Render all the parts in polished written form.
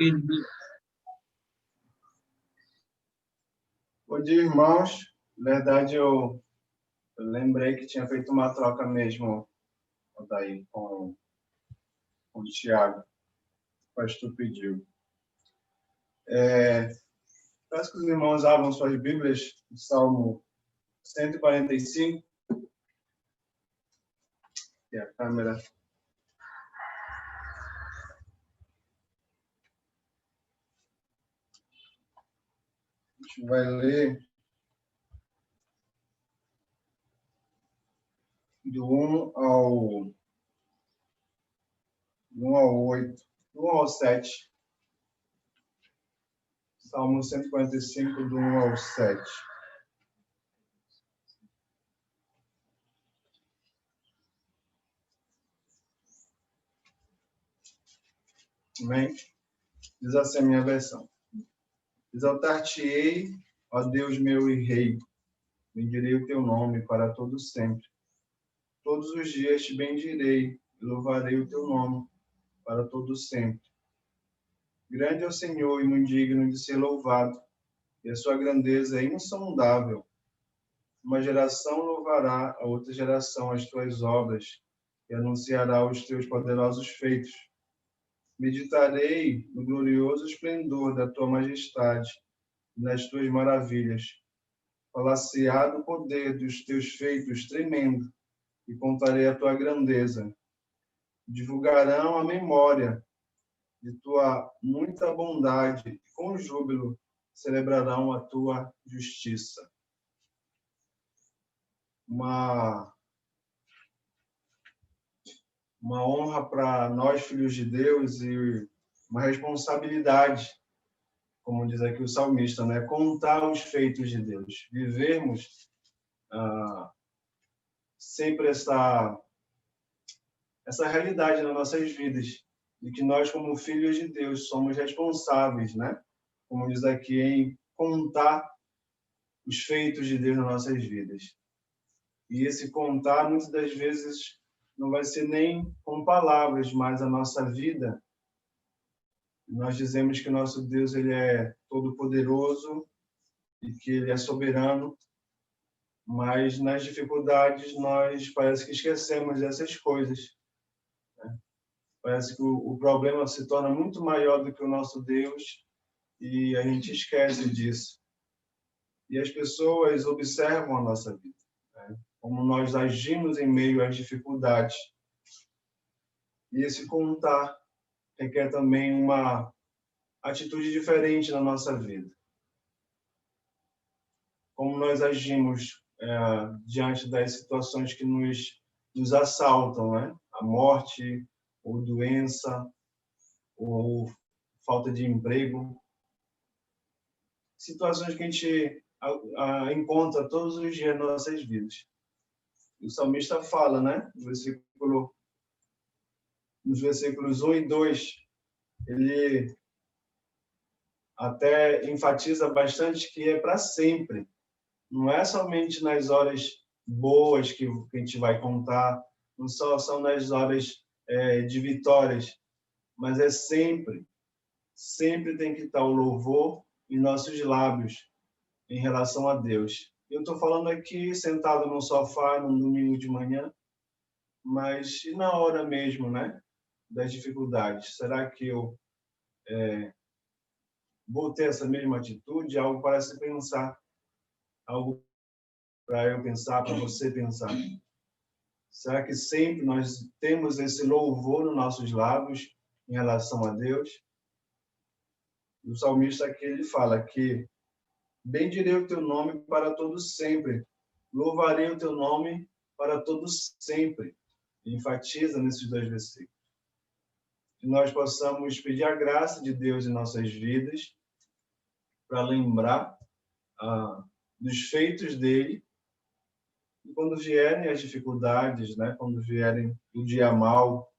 Ele Bom dia, irmãos. Na verdade, eu lembrei que tinha feito uma troca mesmo daí com o Tiago. O pastor pediu. Peço que os irmãos abram suas Bíblias, o Salmo 145. E a câmera. A gente vai ler do 1 ao 8, do 1 ao 7. Salmo 145, do 1 ao 7. Amém? Diz assim a minha versão. Exaltar-te-ei, ó Deus meu e Rei, bendirei o teu nome para todo sempre. Todos os dias te bendirei e louvarei o teu nome para todo sempre. Grande é o Senhor e muito digno de ser louvado, e a sua grandeza é insondável. Uma geração louvará a outra geração as tuas obras e anunciará os teus poderosos feitos. Meditarei no glorioso esplendor da tua majestade e nas tuas maravilhas. Falar-se-á do poder dos teus feitos tremendo, e contarei a tua grandeza. Divulgarão a memória de tua muita bondade, e com júbilo celebrarão a tua justiça. Uma honra para nós, filhos de Deus, e uma responsabilidade, como diz aqui o salmista, né? Contar os feitos de Deus. Vivermos sempre essa realidade nas nossas vidas, de que nós, como filhos de Deus, somos responsáveis, né? Como diz aqui, em contar os feitos de Deus nas nossas vidas. E esse contar, muitas das vezes, não vai ser nem com palavras, mas a nossa vida. Nós dizemos que o nosso Deus, ele é todo-poderoso e que ele é soberano, mas nas dificuldades nós parece que esquecemos dessas coisas. Parece que o problema se torna muito maior do que o nosso Deus e a gente esquece disso. E as pessoas observam a nossa vida, né? Como nós agimos em meio às dificuldades. E esse contar requer também uma atitude diferente na nossa vida. Como nós agimos diante das situações que nos assaltam, né? A morte, ou doença, ou falta de emprego. Situações que a gente encontra todos os dias nas nossas vidas. E o salmista fala, né? Nos versículos 1 e 2, ele até enfatiza bastante que é para sempre. Não é somente nas horas boas que a gente vai contar, não só são nas horas de vitórias, mas é sempre tem que estar o louvor em nossos lábios em relação a Deus. Eu estou falando aqui sentado no sofá num domingo de manhã, mas e na hora mesmo, né, das dificuldades? Será que eu vou ter essa mesma atitude? Algo para se pensar, algo para eu pensar, para você pensar. Será que sempre nós temos esse louvor nos nossos lábios em relação a Deus? O salmista aqui ele fala que bendirei o teu nome para todos sempre, louvarei o teu nome para todos sempre. Ele enfatiza nesses dois versículos. Que nós possamos pedir a graça de Deus em nossas vidas para lembrar dos feitos dele. E quando vierem as dificuldades, né, quando vierem o dia mau,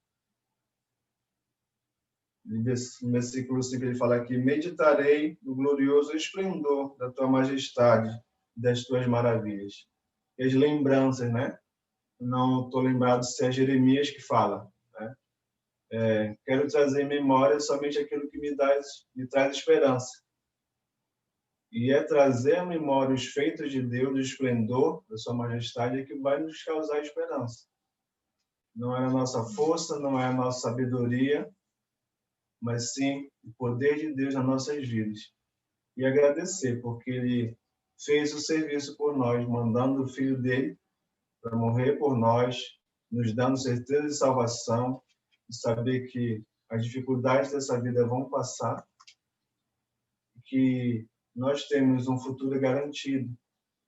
no versículo 5 ele fala aqui: meditarei no glorioso esplendor da tua majestade, das tuas maravilhas. E as lembranças, né? Não estou lembrado se é Jeremias que fala, né? Quero trazer em memória somente aquilo que me traz esperança. E é trazer à memória os feitos de Deus, o esplendor da sua majestade, que vai nos causar esperança. Não é a nossa força, não é a nossa sabedoria, mas sim o poder de Deus nas nossas vidas. E agradecer, porque Ele fez o serviço por nós, mandando o Filho dele para morrer por nós, nos dando certeza de salvação, de saber que as dificuldades dessa vida vão passar, que nós temos um futuro garantido,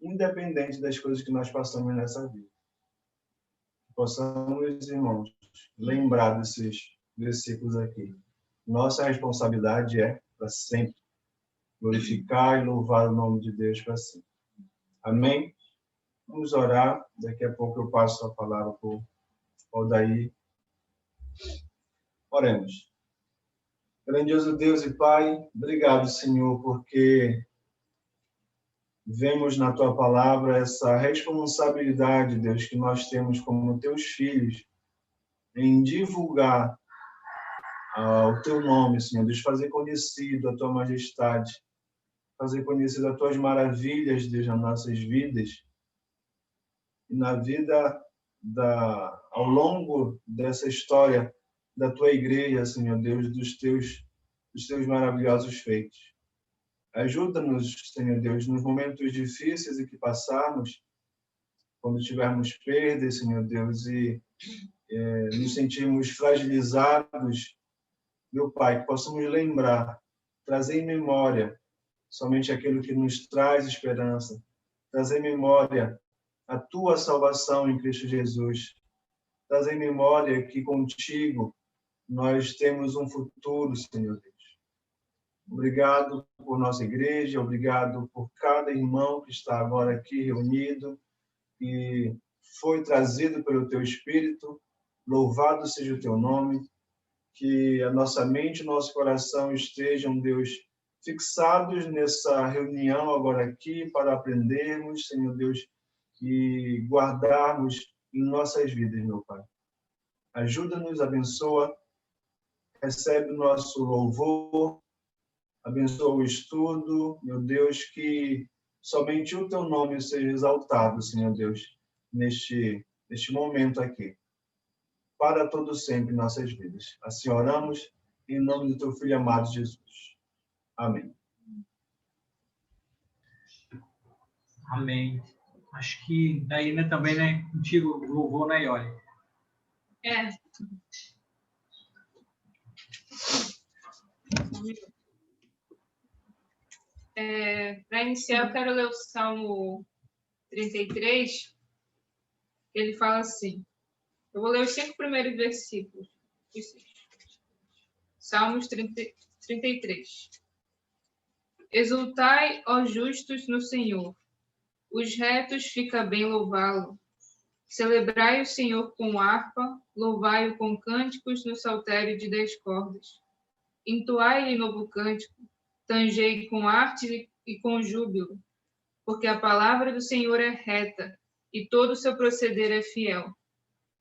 independente das coisas que nós passamos nessa vida. Possamos, irmãos, lembrar desses versículos aqui. Nossa responsabilidade é, para sempre, glorificar e louvar o nome de Deus para sempre. Amém? Vamos orar. Daqui a pouco eu passo a palavra para o Aldair. Oremos. Grandioso Deus e Pai, obrigado, Senhor, porque vemos na Tua palavra essa responsabilidade, Deus, que nós temos como Teus filhos em divulgar o Teu nome, Senhor, Deus, fazer conhecido a Tua majestade, fazer conhecido as Tuas maravilhas, Deus, nas nossas vidas e na vida ao longo dessa história da Tua igreja, Senhor Deus, dos teus maravilhosos feitos. Ajuda-nos, Senhor Deus, nos momentos difíceis em que passarmos, quando tivermos perdas, Senhor Deus, e nos sentirmos fragilizados, meu Pai, que possamos lembrar, trazer em memória somente aquilo que nos traz esperança, trazer em memória a Tua salvação em Cristo Jesus, trazer em memória que contigo nós temos um futuro, Senhor Deus. Obrigado por nossa igreja, obrigado por cada irmão que está agora aqui reunido e foi trazido pelo Teu Espírito. Louvado seja o Teu nome, que a nossa mente e o nosso coração estejam, Deus, fixados nessa reunião agora aqui para aprendermos, Senhor Deus, e guardarmos em nossas vidas, meu Pai. Ajuda-nos, abençoa, recebe o nosso louvor, abençoa o estudo, meu Deus, que somente o Teu nome seja exaltado, Senhor Deus, neste momento aqui, para todo sempre em nossas vidas. Assim oramos, em nome do Teu Filho amado Jesus. Amém. Amém. Acho que daí, né, também, né, contigo, louvor, né, Ioli? Para iniciar, eu quero ler o Salmo 33. Ele fala assim. Eu vou ler os 5 primeiros versículos. Salmos 33. Exultai, ó justos, no Senhor. Os retos fica bem louvá-lo. Celebrai o Senhor com harpa, louvai-o com cânticos no saltério de 10 cordas. Entoai-lhe novo cântico, tangei com arte e com júbilo, porque a palavra do Senhor é reta, e todo o seu proceder é fiel.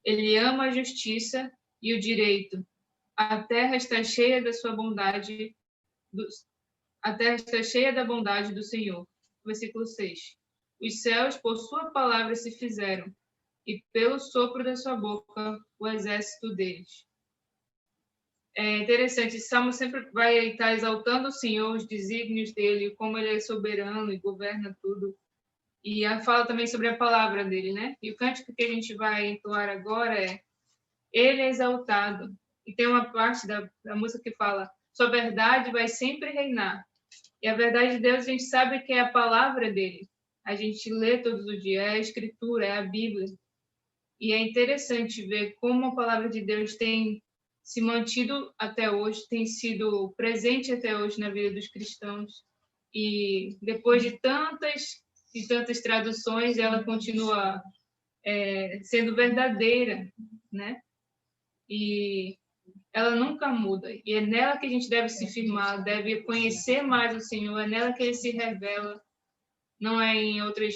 Ele ama a justiça e o direito. A terra está cheia da sua bondade, a terra está cheia da bondade do Senhor. Versículo 6. Os céus, por sua palavra, se fizeram, e pelo sopro da sua boca, o exército deles. É interessante, esse salmo sempre vai estar exaltando o Senhor, os desígnios dele, como ele é soberano e governa tudo. E fala também sobre a palavra dele, né? E o cântico que a gente vai entoar agora é Ele é exaltado. E tem uma parte da música que fala sua verdade vai sempre reinar. E a verdade de Deus a gente sabe que é a palavra dele. A gente lê todos os dias, é a escritura, é a Bíblia. E é interessante ver como a palavra de Deus tem se mantido até hoje, tem sido presente até hoje na vida dos cristãos. E depois de tantas traduções, ela continua sendo verdadeira, né? E ela nunca muda. E é nela que a gente deve se firmar, deve conhecer mais o Senhor, é nela que ele se revela, não é em outros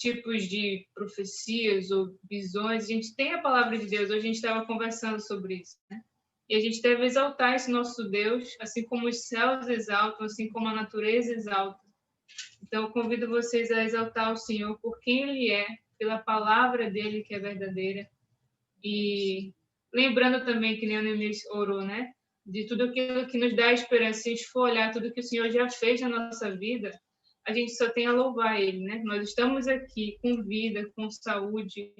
tipos de profecias ou visões. A gente tem a palavra de Deus, hoje a gente estava conversando sobre isso, né? E a gente deve exaltar esse nosso Deus, assim como os céus exaltam, assim como a natureza exalta. Então, eu convido vocês a exaltar o Senhor por quem Ele é, pela palavra dEle que é verdadeira. E lembrando também, que nem o Neemias orou, né? De tudo aquilo que nos dá esperança. Se a gente for olhar tudo que o Senhor já fez na nossa vida, a gente só tem a louvar Ele, né? Nós estamos aqui com vida, com saúde,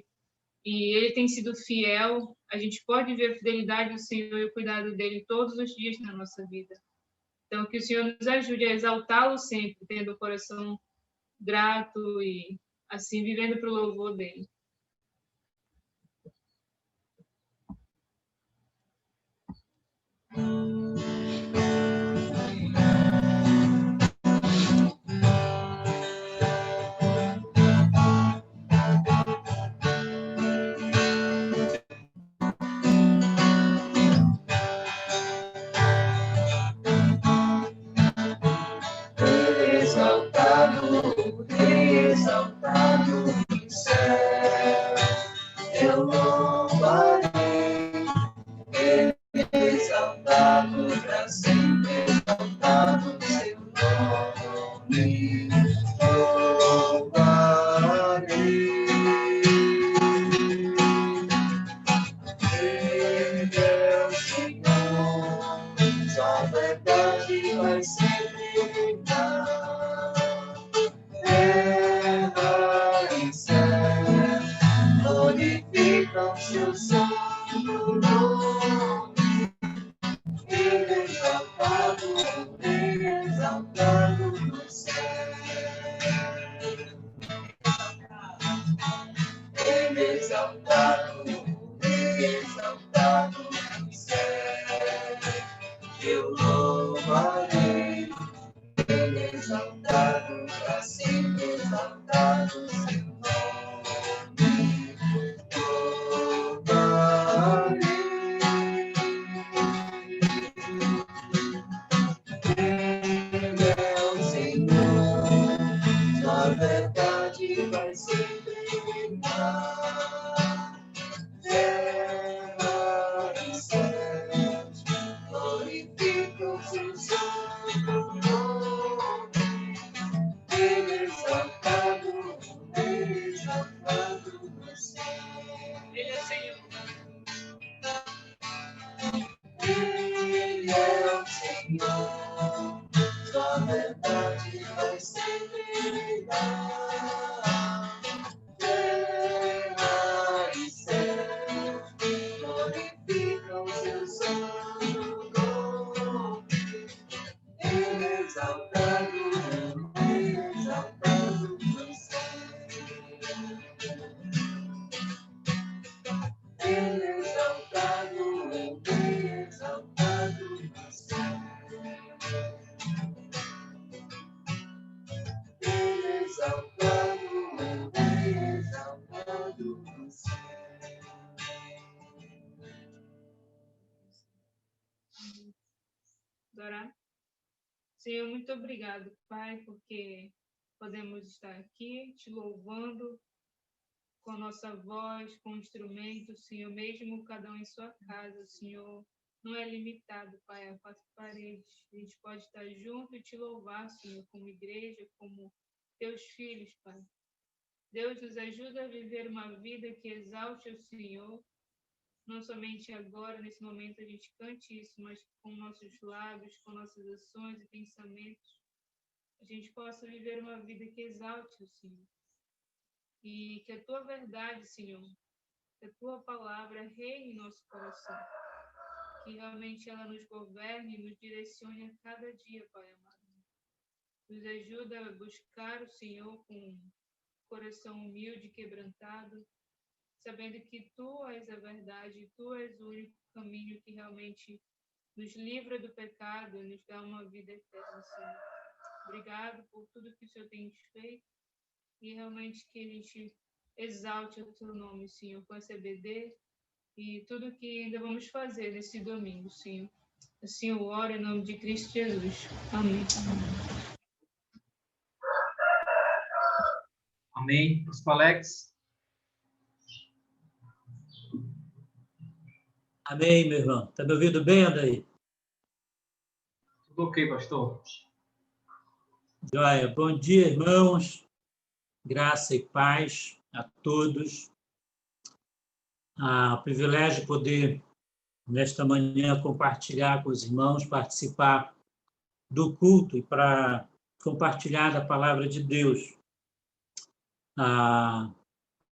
e Ele tem sido fiel. A gente pode ver a fidelidade do Senhor e o cuidado dEle todos os dias na nossa vida. Então, que o Senhor nos ajude a exaltá-lo sempre, tendo o coração grato e, assim, vivendo para o louvor dEle. Exaltado no céu, eu louvarei. Exaltado para sempre, exaltado seu nome, louvarei. Ele é o Senhor, sua verdade vai sempre reinar. Terra e céu glorificam seu santo nome. Ele é exaltado no céu. Ele é exaltado no céu. Eu louvarei. Ele é exaltado para sempre, exaltado seu nome. Louvarei. Ele é o Senhor, sua verdade vai sempre reinar. Terra e céus glorificam seu santo nome. Ele é exaltado no céu. Ele é Senhor. Ele é o Senhor, sua verdade vai sempre reinar. Terra e céu glorificam seu santo nome. Ele é exaltado no céu. Ele é exaltado no céu. Ele é exaltado no céu. Orar. Senhor, muito obrigado, Pai, porque podemos estar aqui te louvando com a nossa voz, com o instrumento, Senhor, mesmo cada um em sua casa, o Senhor não é limitado, Pai, a quatro paredes. A gente pode estar junto e te louvar, Senhor, como igreja, como teus filhos, Pai. Deus nos ajuda a viver uma vida que exalte o Senhor, não somente agora, nesse momento, a gente cante isso, mas com nossos lábios, com nossas ações e pensamentos, a gente possa viver uma vida que exalte o Senhor. E que a tua verdade, Senhor, que a tua palavra reine em nosso coração. Que realmente ela nos governe e nos direcione a cada dia, Pai amado. Nos ajuda a buscar o Senhor com um coração humilde e quebrantado, sabendo que tu és a verdade, tu és o único caminho que realmente nos livra do pecado e nos dá uma vida eterna, Senhor. Obrigado por tudo que o Senhor tem feito e realmente que a gente exalte o teu nome, Senhor, com a CBD e tudo que ainda vamos fazer nesse domingo, Senhor. Assim eu oro em nome de Cristo Jesus. Amém. Amém. Pastor Alex. Amém, meu irmão. Está me ouvindo bem, Andaí? Tudo ok, pastor? Joia. Bom dia, irmãos. Graça e paz a todos. O privilégio de poder, nesta manhã, compartilhar com os irmãos, participar do culto e para compartilhar da palavra de Deus. No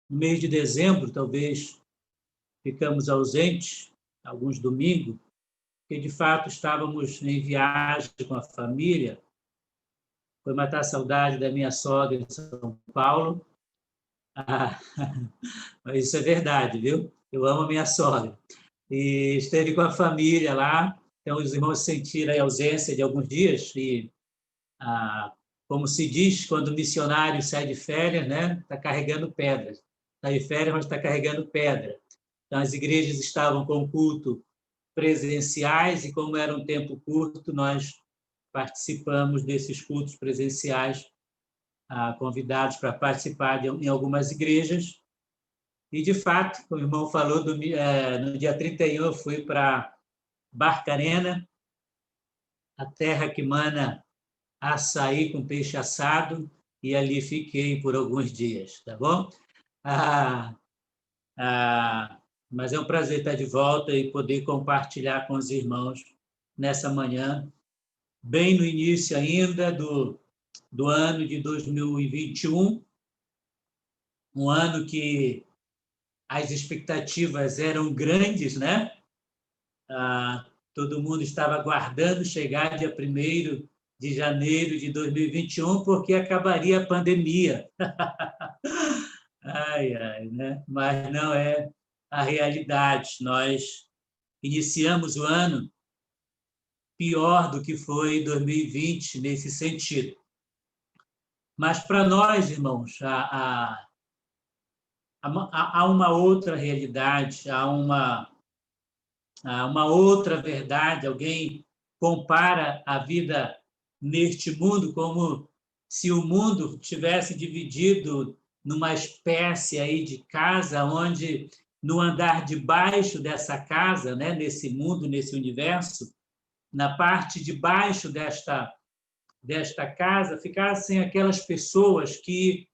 mês de dezembro, talvez, ficamos ausentes, alguns domingos, porque, de fato, estávamos em viagem com a família. Foi matar a saudade da minha sogra em São Paulo. Mas isso é verdade, viu? Eu amo a minha sogra. E esteve com a família lá, então os irmãos sentiram a ausência de alguns dias, e, como se diz, quando o missionário sai de férias, né? Está carregando pedras. Está de férias, mas está carregando pedra. Então, as igrejas estavam com culto presenciais, e como era um tempo curto, nós participamos desses cultos presenciais, convidados para participar em algumas igrejas. E, de fato, o irmão falou, no dia 31 eu fui para Barcarena, a terra que mana açaí com peixe assado, e ali fiquei por alguns dias, tá bom? Mas é um prazer estar de volta e poder compartilhar com os irmãos nessa manhã, bem no início ainda do ano de 2021, um ano que as expectativas eram grandes, né? Todo mundo estava aguardando chegar dia 1º de janeiro de 2021, porque acabaria a pandemia. Né? Mas não é a realidade. Nós iniciamos o ano pior do que foi 2020 nesse sentido. Mas para nós, irmãos, há uma outra realidade, há uma outra verdade. Alguém compara a vida neste mundo como se o mundo tivesse dividido numa espécie aí de casa, onde no andar de baixo dessa casa, né, nesse mundo, nesse universo, na parte de baixo desta casa, ficassem aquelas pessoas que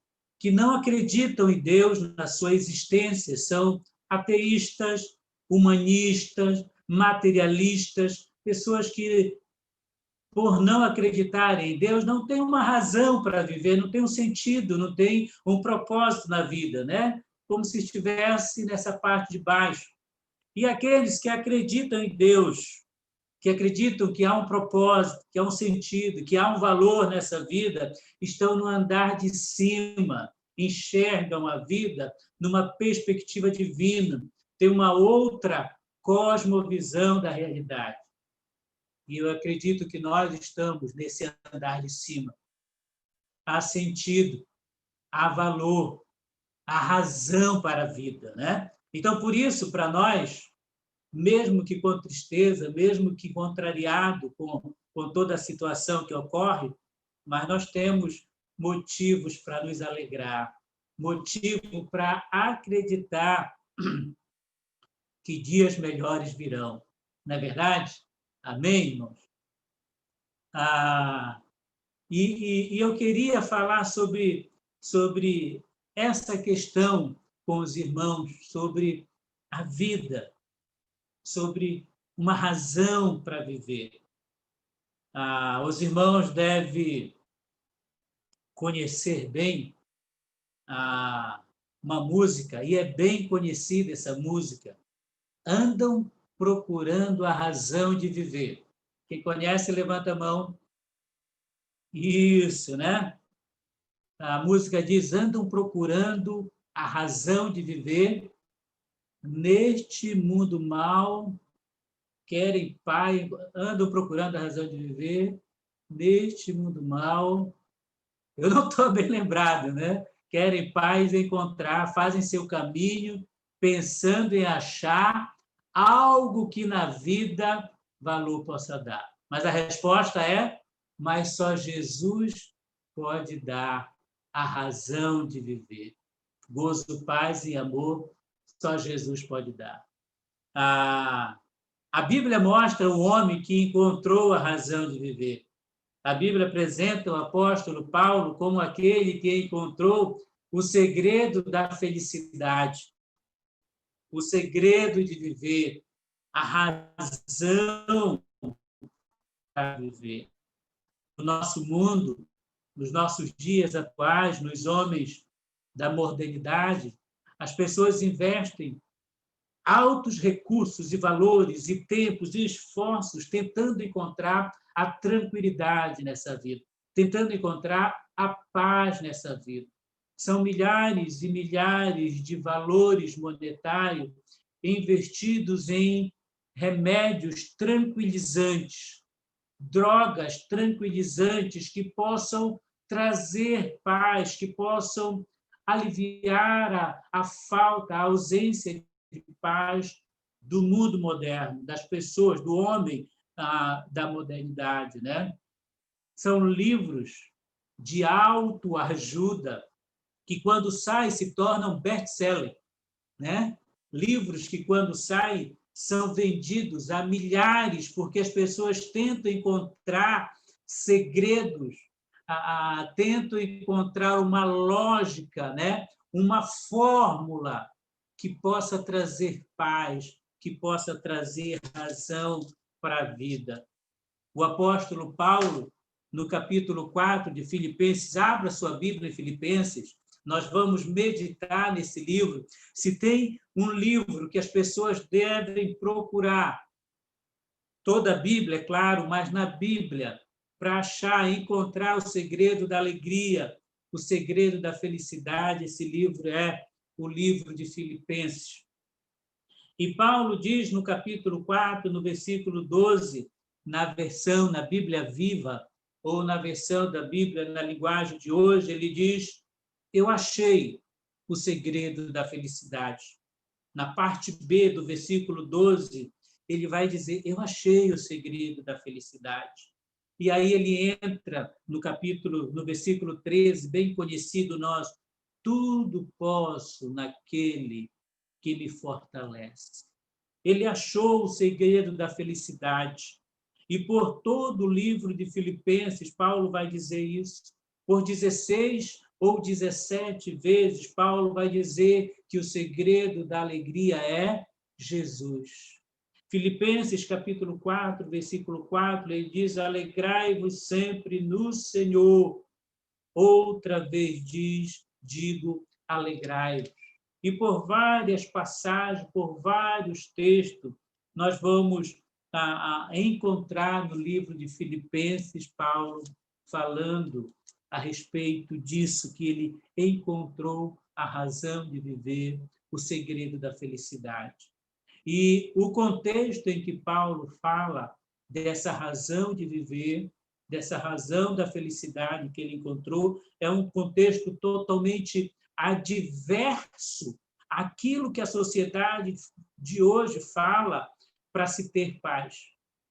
não acreditam em Deus, na sua existência, são ateístas, humanistas, materialistas, pessoas que, por não acreditarem em Deus, não têm uma razão para viver, não tem um sentido, não tem um propósito na vida, né? Como se estivesse nessa parte de baixo. E aqueles que acreditam em Deus, que acreditam que há um propósito, que há um sentido, que há um valor nessa vida, estão no andar de cima, enxergam a vida numa perspectiva divina, têm uma outra cosmovisão da realidade. E eu acredito que nós estamos nesse andar de cima. Há sentido, há valor, há razão para a vida, né? Então, por isso, para nós, mesmo que com tristeza, mesmo que contrariado com toda a situação que ocorre, mas nós temos motivos para nos alegrar, motivo para acreditar que dias melhores virão. Não é verdade? Amém, irmãos? E eu queria falar sobre essa questão com os irmãos, sobre a vida, sobre uma razão para viver. Os irmãos devem conhecer bem uma música, e é bem conhecida essa música, Andam Procurando a Razão de Viver. Quem conhece, levanta a mão. Isso, né? A música diz: andam procurando a razão de viver neste mundo mau, querem paz, andam procurando a razão de viver neste mundo mau. Eu não estou bem lembrado, né? Querem paz encontrar, fazem seu caminho, pensando em achar algo que na vida valor possa dar. Mas a resposta é: mas só Jesus pode dar a razão de viver. Gozo, paz e amor só Jesus pode dar. A Bíblia mostra o homem que encontrou a razão de viver. A Bíblia apresenta o apóstolo Paulo como aquele que encontrou o segredo da felicidade, o segredo de viver, a razão para viver. No nosso mundo, nos nossos dias atuais, nos homens da modernidade, as pessoas investem altos recursos e valores e tempos e esforços tentando encontrar a tranquilidade nessa vida, tentando encontrar a paz nessa vida. São milhares e milhares de valores monetários investidos em remédios tranquilizantes, drogas tranquilizantes que possam trazer paz, que possam aliviar a falta, a ausência de paz do mundo moderno, das pessoas, do homem da modernidade, né? São livros de autoajuda que, quando saem, se tornam best-seller, né? Livros que, quando saem, são vendidos a milhares, porque as pessoas tentam encontrar segredos, tentam encontrar uma lógica, né? Uma fórmula que possa trazer paz, que possa trazer razão para a vida. O apóstolo Paulo, no capítulo 4 de Filipenses, abra sua Bíblia em Filipenses, nós vamos meditar nesse livro. Se tem um livro que as pessoas devem procurar, toda a Bíblia, é claro, mas na Bíblia, para achar, encontrar o segredo da alegria, o segredo da felicidade, esse livro é o livro de Filipenses. E Paulo diz no capítulo 4, no versículo 12, na Bíblia Viva, ou na versão da Bíblia na linguagem de hoje, ele diz: eu achei o segredo da felicidade. Na parte B do versículo 12, ele vai dizer: eu achei o segredo da felicidade. E aí ele entra no versículo 13, bem conhecido nosso: tudo posso naquele que me fortalece. Ele achou o segredo da felicidade. E por todo o livro de Filipenses, Paulo vai dizer isso. Por 16 ou 17 vezes, Paulo vai dizer que o segredo da alegria é Jesus. Filipenses, capítulo 4, versículo 4, ele diz: alegrai-vos sempre no Senhor. Outra vez digo, alegrai-vos. E por várias passagens, por vários textos, nós vamos encontrar no livro de Filipenses, Paulo falando a respeito disso, que ele encontrou a razão de viver, o segredo da felicidade. E o contexto em que Paulo fala dessa razão de viver, dessa razão da felicidade que ele encontrou, é um contexto totalmente adverso àquilo que a sociedade de hoje fala para se ter paz.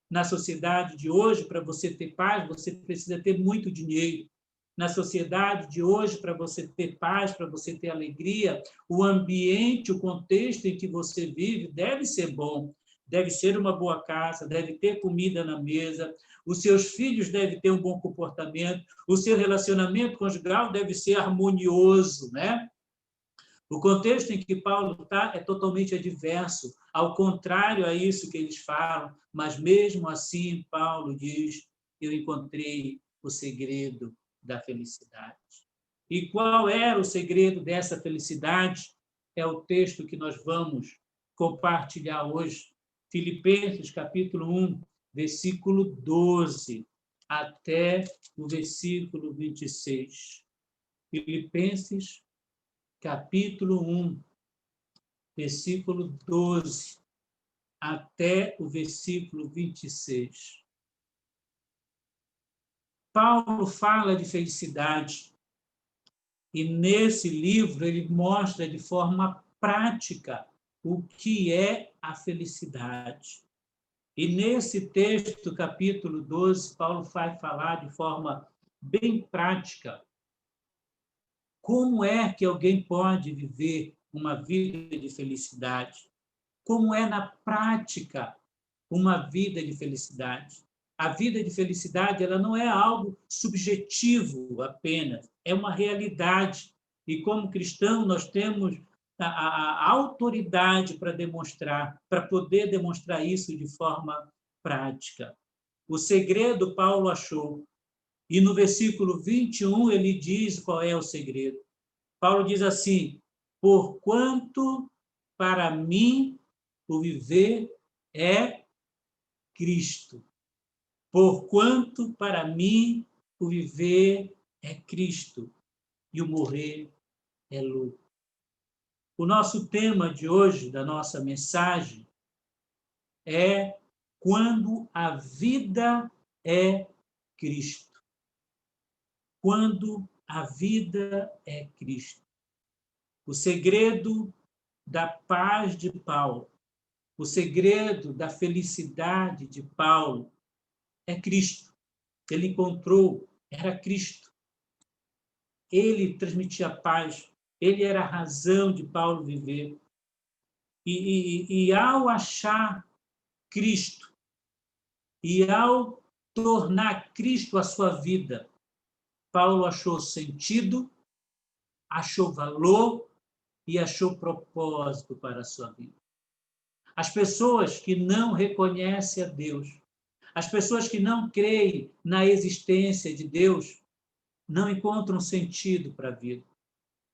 Na sociedade de hoje, para você ter paz, você precisa ter muito dinheiro. Na sociedade de hoje, para você ter paz, para você ter alegria, o ambiente, o contexto em que você vive deve ser bom, deve ser uma boa casa, deve ter comida na mesa, os seus filhos devem ter um bom comportamento, o seu relacionamento conjugal deve ser harmonioso, né? O contexto em que Paulo está é totalmente adverso, ao contrário a isso que eles falam, mas mesmo assim Paulo diz: eu encontrei o segredo da felicidade. E qual era o segredo dessa felicidade? É o texto que nós vamos compartilhar hoje, Filipenses, capítulo 1, versículo 12, até o versículo 26. Filipenses, capítulo 1, versículo 12, até o versículo 26. Paulo fala de felicidade e, nesse livro, ele mostra de forma prática o que é a felicidade. E, nesse texto, capítulo 12, Paulo vai falar de forma bem prática Como é que alguém pode viver uma vida de felicidade? Como é, na prática, uma vida de felicidade? A vida de felicidade, ela não é algo subjetivo apenas, é uma realidade. E, como cristão, nós temos a autoridade para demonstrar, para poder demonstrar isso de forma prática. O segredo Paulo achou. E no versículo 21 ele diz qual é o segredo. Paulo diz assim: porquanto para mim o viver é Cristo. Porquanto para mim o viver é Cristo e o morrer é lucro. O nosso tema de hoje, da nossa mensagem, é quando a vida é Cristo. Quando a vida é Cristo. O segredo da paz de Paulo, o segredo da felicidade de Paulo é Cristo. Ele encontrou, era Cristo. Ele transmitia paz, ele era a razão de Paulo viver. E ao achar Cristo, e ao tornar Cristo a sua vida, Paulo achou sentido, achou valor e achou propósito para a sua vida. As pessoas que não reconhecem a Deus, as pessoas que não creem na existência de Deus, não encontram sentido para a vida,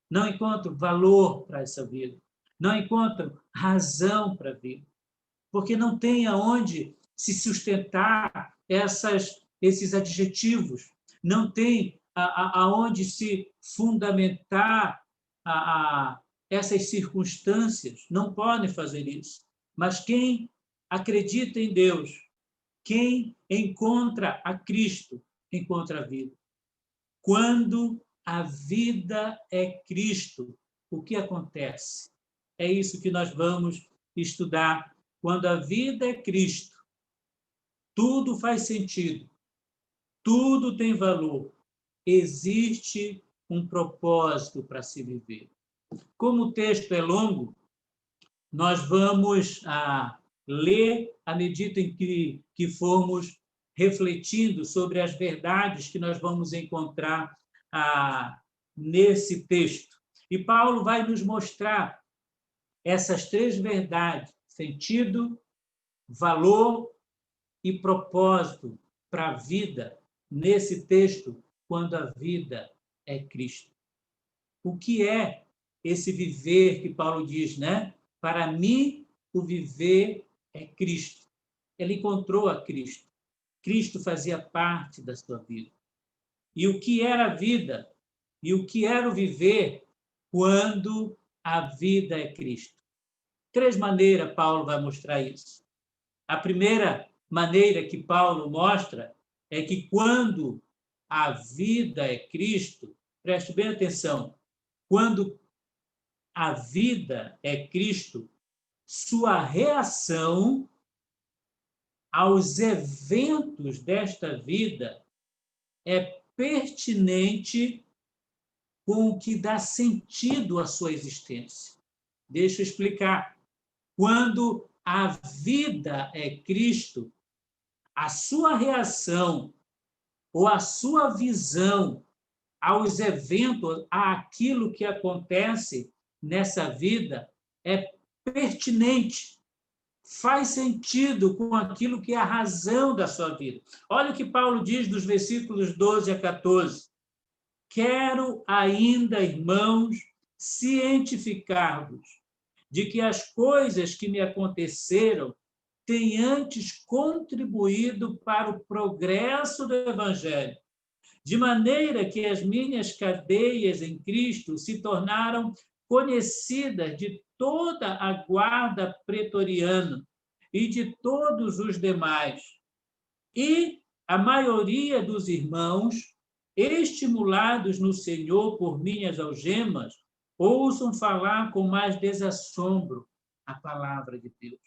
não encontram valor para essa vida, não encontram razão para a vida, porque não tem aonde se sustentar esses adjetivos, não tem aonde se fundamentar essas circunstâncias, não podem fazer isso. Mas quem acredita em Deus, quem encontra a Cristo, encontra a vida. Quando a vida é Cristo, o que acontece? É isso que nós vamos estudar. Quando a vida é Cristo, tudo faz sentido, tudo tem valor, existe um propósito para se viver. Como o texto é longo, nós vamos ler à medida em que formos refletindo sobre as verdades que nós vamos encontrar nesse texto. E Paulo vai nos mostrar essas três verdades: sentido, valor e propósito para a vida, nesse texto, quando a vida é Cristo. O que é esse viver que Paulo diz, né? Para mim, o viver é Cristo. Ele encontrou a Cristo. Cristo fazia parte da sua vida. E o que era a vida? E o que era o viver quando a vida é Cristo? Três maneiras Paulo vai mostrar isso. A primeira maneira que Paulo mostra é que quando a vida é Cristo, preste bem atenção, quando a vida é Cristo, sua reação aos eventos desta vida é pertinente com o que dá sentido à sua existência. Deixa eu explicar. Quando a vida é Cristo, a sua reação ou a sua visão aos eventos, àquilo que acontece nessa vida, é pertinente, faz sentido com aquilo que é a razão da sua vida. Olha o que Paulo diz dos versículos 12 a 14. Quero ainda, irmãos, cientificar-vos de que as coisas que me aconteceram têm antes contribuído para o progresso do Evangelho, de maneira que as minhas cadeias em Cristo se tornaram conhecidas de toda a guarda pretoriana e de todos os demais. E a maioria dos irmãos, estimulados no Senhor por minhas algemas, ouçam falar com mais desassombro a palavra de Deus.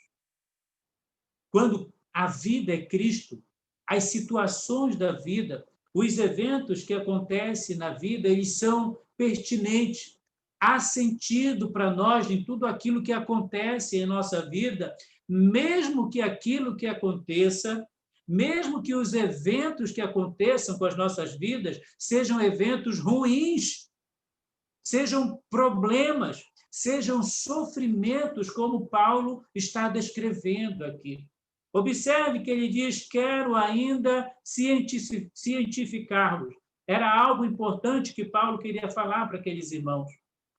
Quando a vida é Cristo, as situações da vida Os eventos que acontecem na vida, eles são pertinentes. Há sentido para nós em tudo aquilo que acontece em nossa vida, mesmo que aquilo que aconteça, mesmo que os eventos que aconteçam com as nossas vidas sejam eventos ruins, sejam problemas, sejam sofrimentos, como Paulo está descrevendo aqui. Observe que ele diz: quero ainda cientificar-vos. Era algo importante que Paulo queria falar para aqueles irmãos.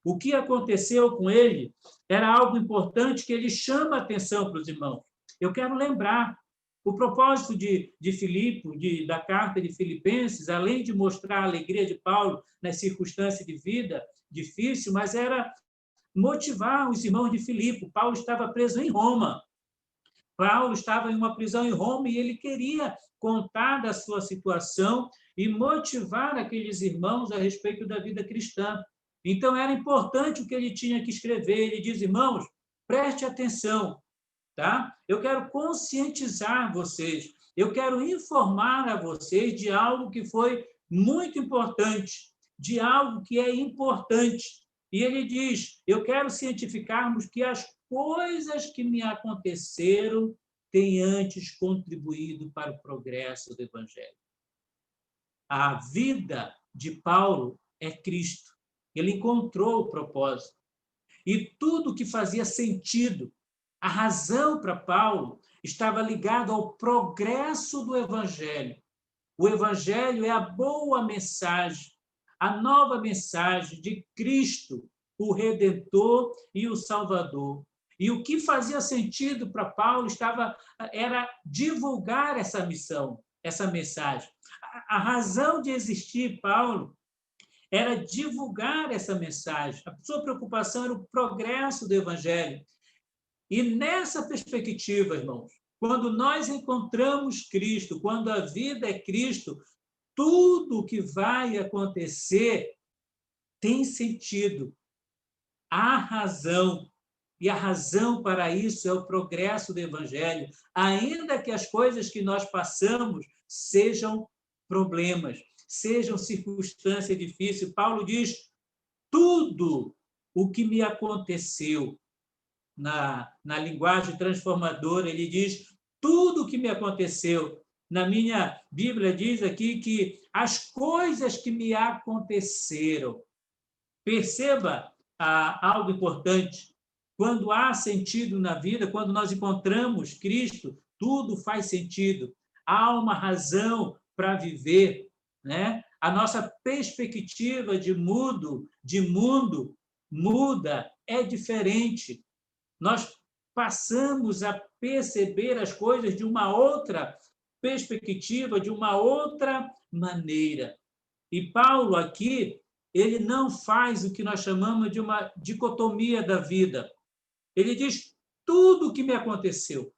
O que aconteceu com ele era algo importante que ele chama a atenção para os irmãos. Eu quero lembrar, o propósito de Filipe, da carta de Filipenses, além de mostrar a alegria de Paulo nas circunstâncias de vida difícil, mas era motivar os irmãos de Filipe. Paulo estava preso em Roma. Paulo estava em uma prisão em Roma e ele queria contar da sua situação e motivar aqueles irmãos a respeito da vida cristã. Então, era importante o que ele tinha que escrever. Ele diz: irmãos, preste atenção, tá? Eu quero conscientizar vocês, eu quero informar a vocês de algo que foi muito importante, de algo que é importante. E ele diz: eu quero cientificarmos que as coisas que me aconteceram têm antes contribuído para o progresso do Evangelho. A vida de Paulo é Cristo. Ele encontrou o propósito. E tudo que fazia sentido, a razão para Paulo, estava ligado ao progresso do Evangelho. O Evangelho é a boa mensagem, a nova mensagem de Cristo, o Redentor e o Salvador. E o que fazia sentido para Paulo era divulgar essa missão, essa mensagem. A razão de existir, Paulo, era divulgar essa mensagem. A sua preocupação era o progresso do Evangelho. E nessa perspectiva, irmãos, quando nós encontramos Cristo, quando a vida é Cristo, tudo o que vai acontecer tem sentido. Há razão. E a razão para isso é o progresso do Evangelho, ainda que as coisas que nós passamos sejam problemas, sejam circunstâncias difíceis. Paulo diz: tudo o que me aconteceu, na linguagem transformadora, ele diz: tudo o que me aconteceu. Na minha Bíblia diz aqui que as coisas que me aconteceram. Perceba algo importante. Quando há sentido na vida, quando nós encontramos Cristo, tudo faz sentido. Há uma razão para viver, né? A nossa perspectiva de mundo muda, é diferente. Nós passamos a perceber as coisas de uma outra perspectiva, de uma outra maneira. E Paulo aqui, ele não faz o que nós chamamos de uma dicotomia da vida. Ele diz: tudo o que me aconteceu.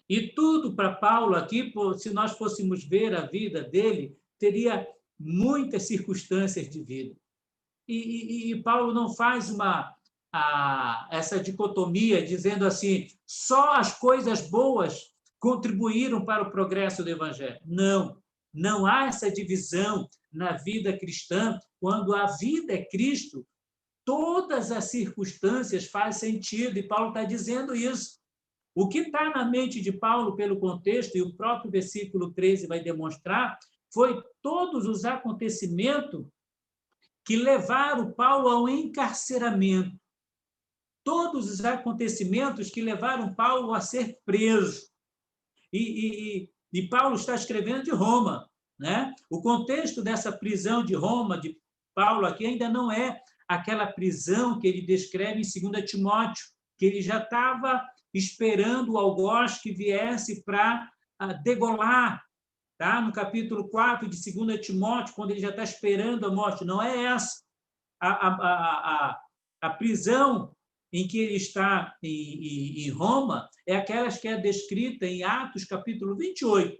E tudo para Paulo aqui, se nós fôssemos ver a vida dele, teria muitas circunstâncias de vida. E Paulo não faz essa dicotomia dizendo assim: só as coisas boas contribuíram para o progresso do Evangelho. Não, não há essa divisão na vida cristã. Quando a vida é Cristo, todas as circunstâncias fazem sentido, e Paulo está dizendo isso. O que está na mente de Paulo, pelo contexto, e o próprio versículo 13 vai demonstrar, foi todos os acontecimentos que levaram Paulo ao encarceramento. Todos os acontecimentos que levaram Paulo a ser preso. E Paulo está escrevendo de Roma, né? O contexto dessa prisão de Roma, de Paulo aqui, ainda não é aquela prisão que ele descreve em 2 Timóteo, que ele já estava esperando o algoz que viesse para degolar, tá? No capítulo 4 de 2 Timóteo, quando ele já está esperando a morte. Não é essa. A prisão em que ele está em Roma é aquelas que é descrita em Atos, capítulo 28.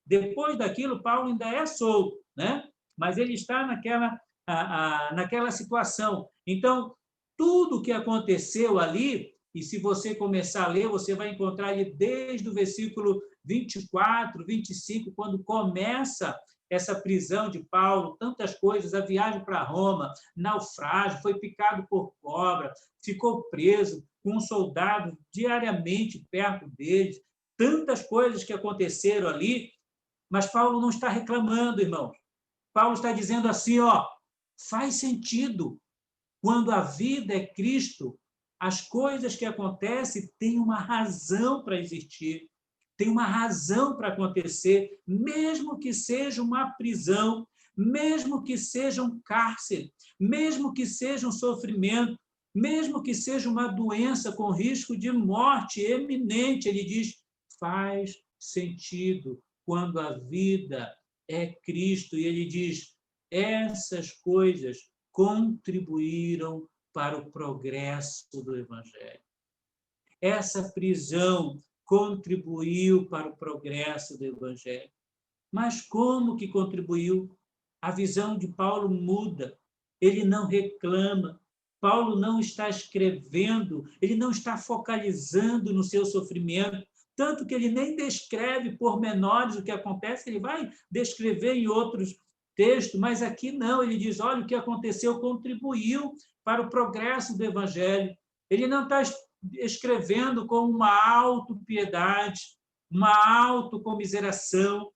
Depois daquilo, Paulo ainda é solto, né? Mas ele está naquela situação. Então, tudo o que aconteceu ali, e se você começar a ler, você vai encontrar ali desde o versículo 24, 25, quando começa essa prisão de Paulo, tantas coisas, a viagem para Roma, naufrágio, foi picado por cobra, ficou preso com um soldado diariamente perto deles, tantas coisas que aconteceram ali, mas Paulo não está reclamando, irmãos. Paulo está dizendo assim, ó, faz sentido. Quando a vida é Cristo, as coisas que acontecem têm uma razão para existir, tem uma razão para acontecer, mesmo que seja uma prisão, mesmo que seja um cárcere, mesmo que seja um sofrimento, mesmo que seja uma doença com risco de morte eminente, ele diz, faz sentido quando a vida é Cristo. E ele diz, essas coisas contribuíram para o progresso do Evangelho. Essa prisão contribuiu para o progresso do Evangelho. Mas como que contribuiu? A visão de Paulo muda. Ele não reclama. Paulo não está escrevendo, ele não está focalizando no seu sofrimento, tanto que ele nem descreve pormenores o que acontece, ele vai descrever em outros textos, mas aqui não, ele diz, olha, o que aconteceu contribuiu para o progresso do Evangelho. Ele não está escrevendo com uma autopiedade, uma autocomiseração.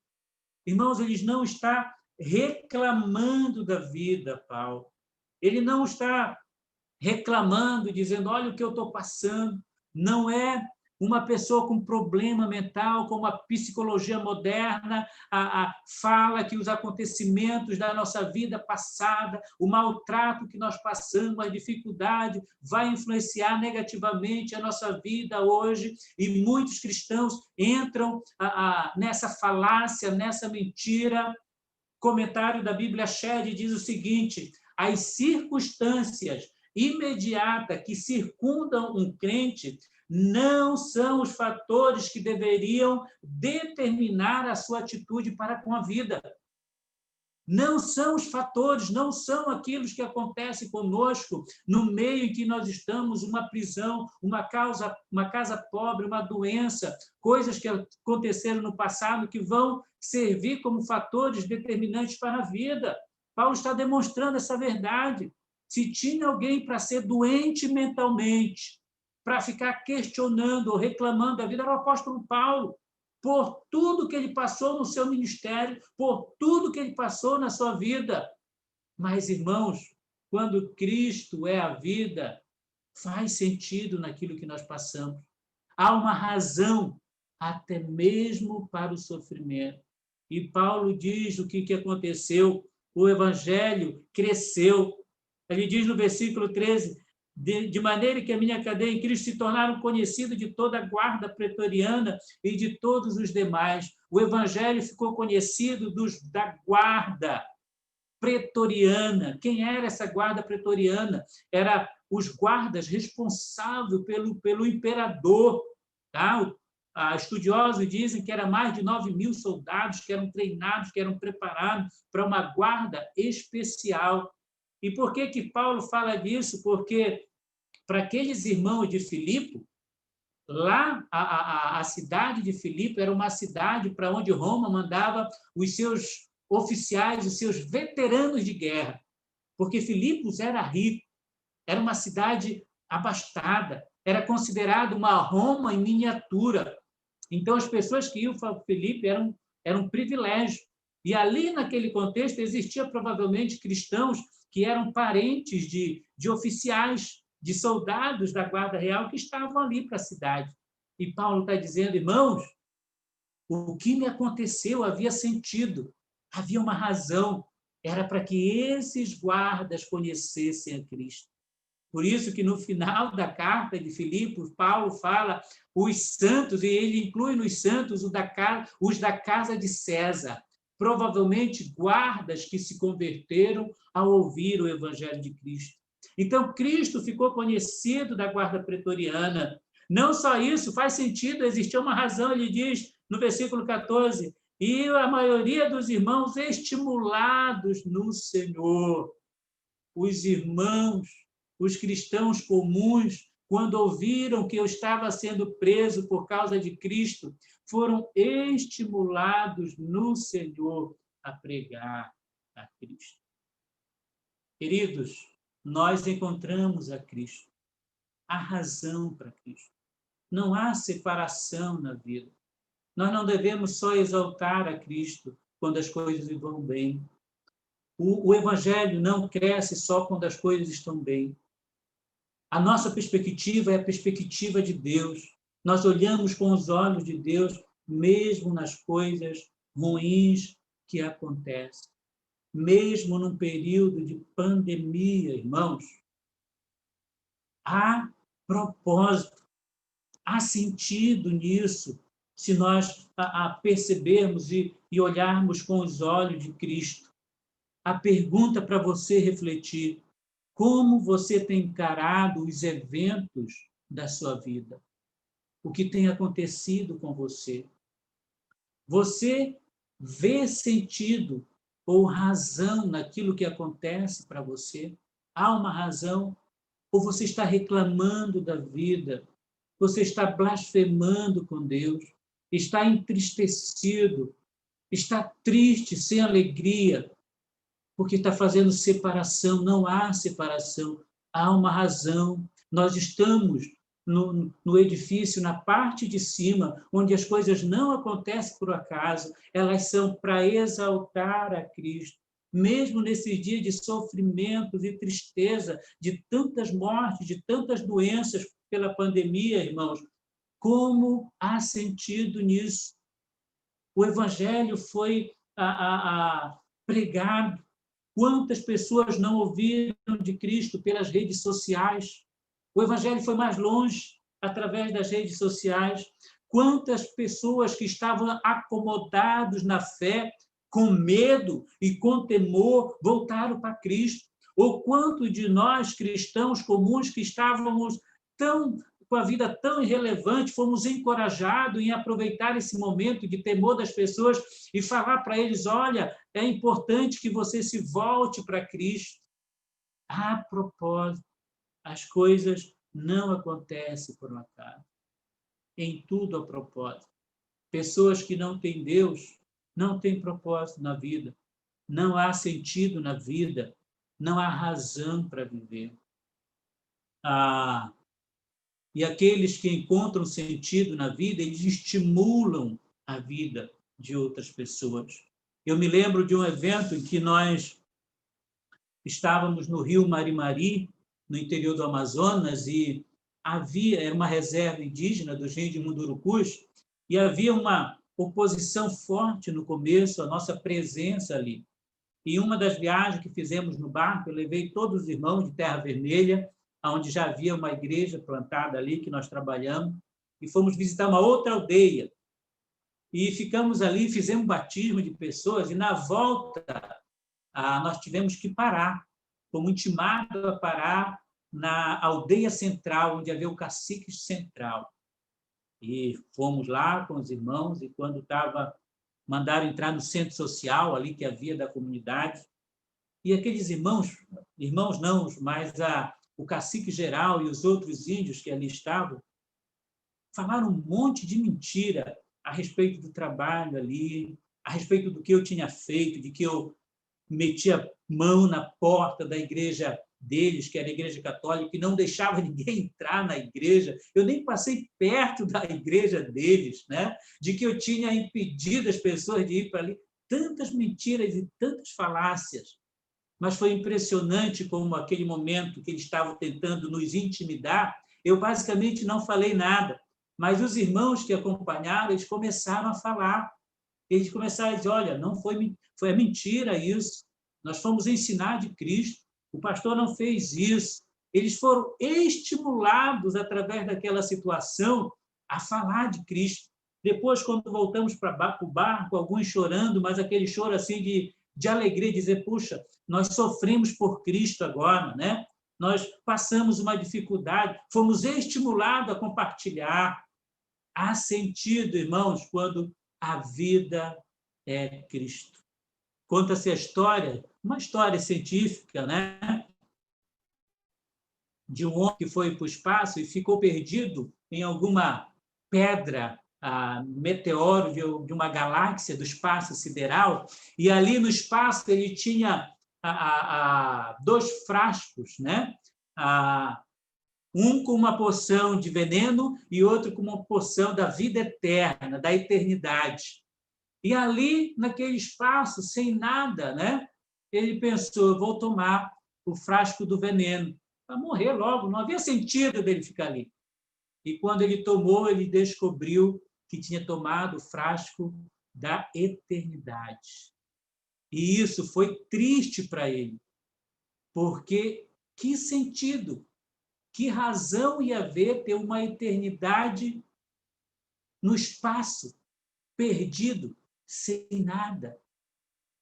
Irmãos, ele não está reclamando da vida, Paulo. Ele não está reclamando, dizendo, olha o que eu estou passando. Não é uma pessoa com problema mental, como a psicologia moderna fala que os acontecimentos da nossa vida passada, o maltrato que nós passamos, a dificuldade, vai influenciar negativamente a nossa vida hoje, e muitos cristãos entram nessa falácia, nessa mentira. Comentário da Bíblia Shed diz o seguinte, as circunstâncias imediatas que circundam um crente não são os fatores que deveriam determinar a sua atitude para com a vida. Não são os fatores, não são aquilo que acontece conosco no meio em que nós estamos, uma prisão, uma casa pobre, uma doença, coisas que aconteceram no passado que vão servir como fatores determinantes para a vida. Paulo está demonstrando essa verdade. Se tinha alguém para ser doente mentalmente, para ficar questionando ou reclamando da vida, era o apóstolo Paulo, por tudo que ele passou no seu ministério, por tudo que ele passou na sua vida. Mas, irmãos, quando Cristo é a vida, faz sentido naquilo que nós passamos. Há uma razão, até mesmo para o sofrimento. E Paulo diz o que aconteceu, o evangelho cresceu. Ele diz no versículo 13, de maneira que a minha cadeia em Cristo se tornaram conhecido de toda a guarda pretoriana e de todos os demais. O evangelho ficou conhecido da guarda pretoriana. Quem era essa guarda pretoriana? Era os guardas responsáveis pelo imperador. Tá? Estudiosos dizem que era mais de 9.000 soldados que eram treinados, que eram preparados para uma guarda especial. E por que Paulo fala disso? Porque para aqueles irmãos de Filipe, lá a cidade de Filipe era uma cidade para onde Roma mandava os seus oficiais, os seus veteranos de guerra, porque Filipos era rico, era uma cidade abastada, era considerado uma Roma em miniatura. Então, as pessoas que iam para Filipe eram um privilégio. E ali, naquele contexto, existia provavelmente cristãos que eram parentes de oficiais, de soldados da guarda real que estavam ali para a cidade. E Paulo está dizendo, irmãos, o que me aconteceu havia sentido, havia uma razão, era para que esses guardas conhecessem a Cristo. Por isso que no final da carta de Filipos, Paulo fala os santos, e ele inclui nos santos os da casa de César, provavelmente guardas que se converteram ao ouvir o evangelho de Cristo. Então, Cristo ficou conhecido da guarda pretoriana. Não só isso, faz sentido, existia uma razão, ele diz no versículo 14, e a maioria dos irmãos estimulados no Senhor. Os irmãos, os cristãos comuns, quando ouviram que eu estava sendo preso por causa de Cristo, foram estimulados no Senhor a pregar a Cristo. Queridos, nós encontramos a Cristo, a razão para Cristo. Não há separação na vida. Nós não devemos só exaltar a Cristo quando as coisas vão bem. O Evangelho não cresce só quando as coisas estão bem. A nossa perspectiva é a perspectiva de Deus. Nós olhamos com os olhos de Deus, mesmo nas coisas ruins que acontecem. Mesmo num período de pandemia, irmãos, há propósito, há sentido nisso, se nós percebermos e olharmos com os olhos de Cristo. A pergunta para você refletir: como você tem encarado os eventos da sua vida? O que tem acontecido com você? Você vê sentido ou razão naquilo que acontece para você? Há uma razão? Ou você está reclamando da vida? Você está blasfemando com Deus? Está entristecido? Está triste, sem alegria? Porque está fazendo separação. Não há separação, há uma razão. Nós estamos no edifício, na parte de cima, onde as coisas não acontecem por acaso, elas são para exaltar a Cristo. Mesmo nesses dias de sofrimentos e tristeza, de tantas mortes, de tantas doenças pela pandemia, irmãos, como há sentido nisso? O Evangelho foi pregado. Quantas pessoas não ouviram de Cristo pelas redes sociais? O Evangelho foi mais longe, através das redes sociais. Quantas pessoas que estavam acomodados na fé, com medo e com temor, voltaram para Cristo? Ou quanto de nós, cristãos comuns, que estávamos com a vida tão irrelevante, fomos encorajados em aproveitar esse momento de temor das pessoas e falar para eles: olha, é importante que você se volte para Cristo. A propósito, as coisas não acontecem por um acaso. Em tudo a propósito. Pessoas que não têm Deus não têm propósito na vida. Não há sentido na vida. Não há razão para viver. E aqueles que encontram sentido na vida, eles estimulam a vida de outras pessoas. Eu me lembro de um evento em que nós estávamos no Rio Marimari, no interior do Amazonas, e era uma reserva indígena dos Índios de Mundurucus, e havia uma oposição forte no começo, a nossa presença ali. E uma das viagens que fizemos no barco, eu levei todos os irmãos de Terra Vermelha, onde já havia uma igreja plantada ali, que nós trabalhamos, e fomos visitar uma outra aldeia. E ficamos ali, fizemos batismo de pessoas, e na volta nós tivemos que parar. Fomos intimados a parar na aldeia central, onde havia o cacique central. E fomos lá com os irmãos, e quando mandaram entrar no centro social ali que havia da comunidade, e aqueles irmãos não, mas o cacique geral e os outros índios que ali estavam, falaram um monte de mentira a respeito do trabalho ali, a respeito do que eu tinha feito, de que eu metia a mão na porta da igreja deles, que era a igreja católica, e não deixava ninguém entrar na igreja. Eu nem passei perto da igreja deles, né? De que eu tinha impedido as pessoas de ir para ali. Tantas mentiras e tantas falácias. Mas foi impressionante como aquele momento que eles estavam tentando nos intimidar, eu basicamente não falei nada, mas os irmãos que acompanharam, eles começaram a falar. Eles começaram a dizer: olha, não foi mentira isso, nós fomos ensinar de Cristo, o pastor não fez isso. Eles foram estimulados, através daquela situação, a falar de Cristo. Depois, quando voltamos para o barco, alguns chorando, mas aquele choro assim de alegria, dizer: puxa, nós sofremos por Cristo agora, né? Nós passamos uma dificuldade, fomos estimulados a compartilhar. Há sentido, irmãos, quando a vida é Cristo. Conta-se a história, uma história científica, né? de um homem que foi para o espaço e ficou perdido em alguma pedra, meteoro de uma galáxia do espaço sideral, e ali no espaço ele tinha dois frascos, né? Um com uma poção de veneno e outro com uma poção da vida eterna, da eternidade. E ali, naquele espaço, sem nada, né? Ele pensou, eu vou tomar o frasco do veneno, para morrer logo, não havia sentido dele ficar ali. E quando ele tomou, ele descobriu que tinha tomado o frasco da eternidade. E isso foi triste para ele, porque que sentido, que razão ia haver ter uma eternidade no espaço, perdido, sem nada?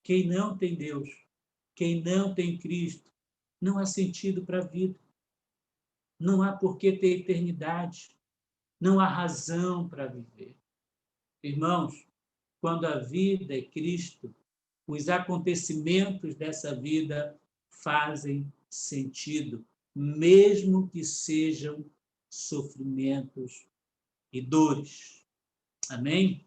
Quem não tem Deus, quem não tem Cristo, não há sentido para a vida. Não há por que ter eternidade. Não há razão para viver. Irmãos, quando a vida é Cristo, os acontecimentos dessa vida fazem sentido, mesmo que sejam sofrimentos e dores. Amém?